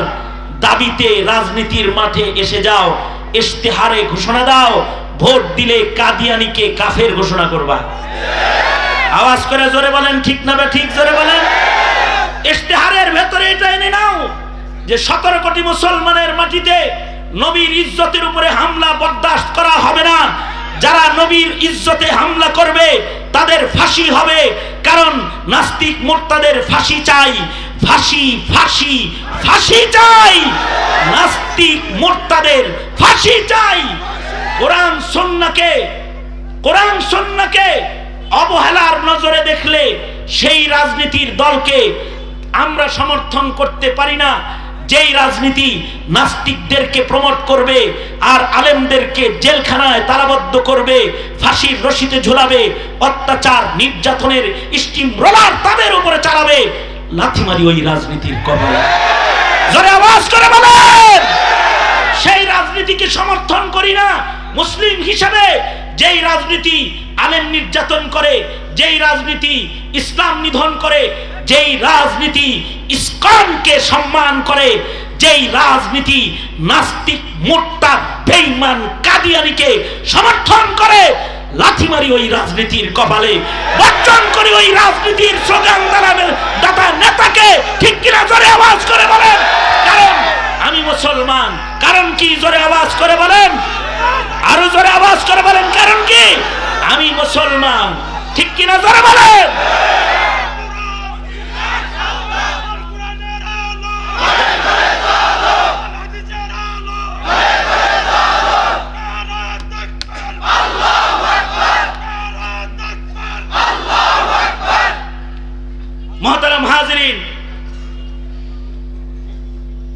দাবিতে রাজনীতির মাঠে এসে যাও, ইশতেহারে ঘোষণা দাও, ভোট দিলে কাদিয়ানীকে কাফের ঘোষণা করবা। আওয়াজ করে জোরে বলেন, ঠিক না বে ঠিক? জোরে বলেন। ইশতেহারের ভেতরে এটা এনে নাও যে 17 কোটি মুসলমানের মাটিতে নবীর ইজ্জতের উপরে হামলা বরদাস্ত করা হবে না। যারা নবীর ইজ্জতে হামলা করবে তাদের ফাঁসি হবে, কারণ নাস্তিক মুরতাদের ফাঁসি চাই, ফাঁসি ফাঁসি ফাঁসি চাই, নাস্তিক মুরতাদের ফাঁসি চাই। কোরআন সুন্নাহকে অবহেলার নজরে দেখলে সেই রাজনীতির দলকে আমরা সমর্থন করতে পারি না, যেই রাজনীতি নাস্তিকদেরকে প্রমোট করবে আর আলেমদেরকে জেলখানায় তালাবদ্ধ করবে, ফাঁসির রশিতে ঝুলাবে, অত্যাচার নির্যাতনের স্টিম রোলার তাদের উপরে চালাবে, লাথি মারি ওই রাজনীতির কপালে। জোরে আওয়াজ করে বলেন। সেই রাজনীতিকে সমর্থন করি না। মুসলিম হিসাবে যেই রাজনীতি আলেম নির্যাতন করে, যেই রাজনীতি ইসলাম নিধন করে, যেই রাজনীতি ইসলামকে সম্মান করে, যেই রাজনীতি নাস্তিক মুরতাদ বেঈমান কাদিয়ানীকে সমর্থন করে, লাথি মারি ওই রাজনীতির কপালে, বর্জন করি ওই রাজনীতির স্লোগান দাতা নেতাকে। ঠিক কিনা? জোরে আওয়াজ করে বলেন। কারণ আমি মুসলমান। কারণ কি? জোরে আওয়াজ করে বলেন, আরো জোরে আওয়াজ করে বলেন। কারণ কি? আমি মুসলমান, ঠিক কিনা জোরে বলেন। মহতারাম হাজরিন,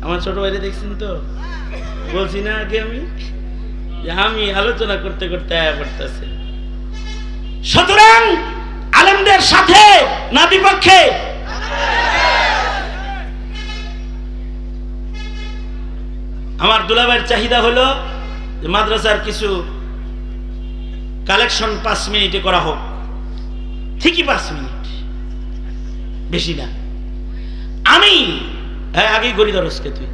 আমার ছোট ভাইরে দেখছেন তো, বলছি না আগে আমি আলোচনা করতে করতে আয়া পড়তেছে। সুতরাং আলেমদের সাথে না বিপক্ষে? আমার দুলাভাইয়ের চাহিদা হলো যে মাদ্রাসার কিছু কালেকশন 5 মিনিটে করা হোক। ঠিকই 5 মিনিট, বেশি না। আমি আগেই গড়ি দরজকে তুই,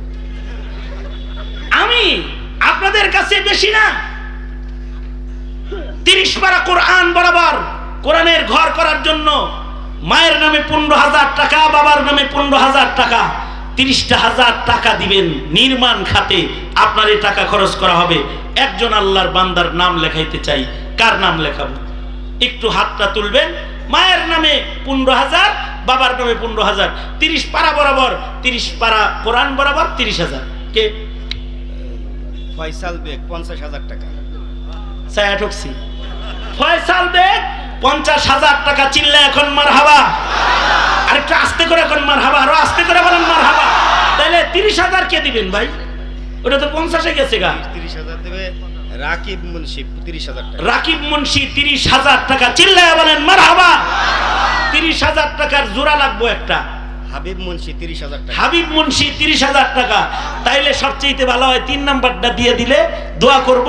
আমি আপনাদের কাছে বেশি না, 30 পারা কোরআন বরাবর কোরআনের ঘর করার জন্য মায়ের নামে 15,000 টাকা, বাবার নামে 15,000 টাকা, 30,000 টাকা দিবেন নির্মাণ খাতে। আপনার এই টাকা খরচ করা হবে। একজন আল্লাহর বান্দার নাম লেখাইতে চাই, কার নাম লেখাবো? একটু হাতটা তুলবেন। মায়ের নামে 15,000, বাবার নামে 15,000, 30 পারা বরাবর, 30 পারা কোরআন বরাবর 30,000। কে? ফয়সাল বেগ 50,000 টাকা। ছায়া ঠকছি। ফয়সাল বেগ 50,000 টাকা। চিল্লা এখন মারহাবা। আরেকটু আস্তে করে এখন মারহাবা, আরো আস্তে করে বলেন মারহাবা। তাহলে 30,000 কে দিবেন ভাই? ওটা তো 50-এ গেছে গা। 30,000 দেবে রাকিব মুন্সি 30,000 টাকা। রাকিব মুন্সি 30,000 টাকা। চিল্লায় বলেন মারহাবা। 30,000 টাকার জোড়া লাগবো একটা। হাবিব মুন্সি 30,000 টাকা। হাবিব মুন্সি 30,000 টাকা। তাইলে সবচেয়ে ভালো হয় 3 নাম্বারটা দিয়ে দিলে দোয়া করব,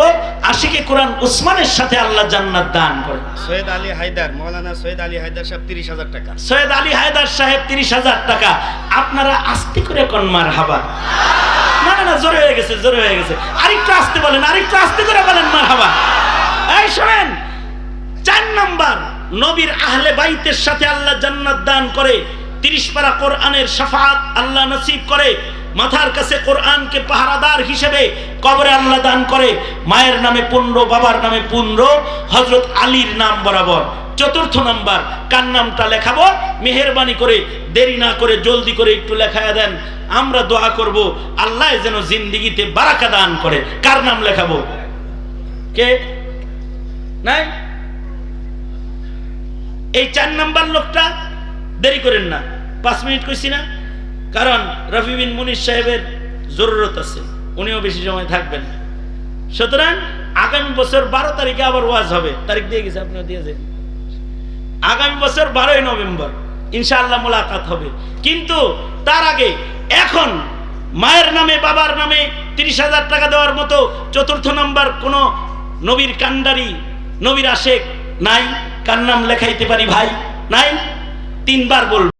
আশিকে কোরআন উসমানের সাথে আল্লাহ জান্নাত দান করে। সৈয়দ আলী হায়দার, মাওলানা সৈয়দ আলী হায়দার সাহেব 30,000 টাকা। সৈয়দ আলী হায়দার সাহেব 30,000 টাকা। আপনারা আস্তে করে কোন মারহাবা। না না না, জোরে হয়ে গেছে, জোরে হয়ে গেছে। আরেকটু আস্তে বলেন, আরেকটু আস্তে করে বলেন মারহাবা। এই শুনেন, 4 নাম্বার, নবীর আহলে বাইতের সাথে আল্লাহ জান্নাত দান করে। 30 পারা কোরআনের শাফাআত আল্লাহ নসিব করে। মাথার কাছে কোরআনকে পাহারাদার হিসেবে কবরে আল্লাহ দান করে। মায়ের নামে 15, বাবার নামে 15, হযরত আলীর নাম বরাবর। 4র্থ নাম্বার, কার নামটা লেখাবো? মেহেরবানি করে, দেরি না করে, জলদি করে একটু লেখায়া দেন। আমরা দোয়া করব আল্লাহ যেন জিন্দেগিতে বারাকা দান করে। কার নাম লেখাবো? কে নাই? এই 4 নাম্বার লোকটা, দেরি করেন না, 5 মিনিট কইছি না, কারণ রফি বিন মুনির সাহেবের জরুরত আছে, উনিও বেশি সময় থাকবেন। সুতরাং আগামী বছর 12 তারিখে আবার ওয়াজ হবে। তারিখ দিয়ে গেছে, আপনিও দিয়েছেন। আগামী বছর 12ই নভেম্বর ইনশাআল্লাহ মোলাকাত হবে। কিন্তু তার আগে এখন মায়ের নামে, বাবার নামে 30,000 টাকা দেওয়ার মতো 4র্থ নাম্বার কোন নবীর কান্ডারি, নবীর আশেক নাই? কার নাম লেখাইতে পারি ভাই? নাই? 3 বার বলবো।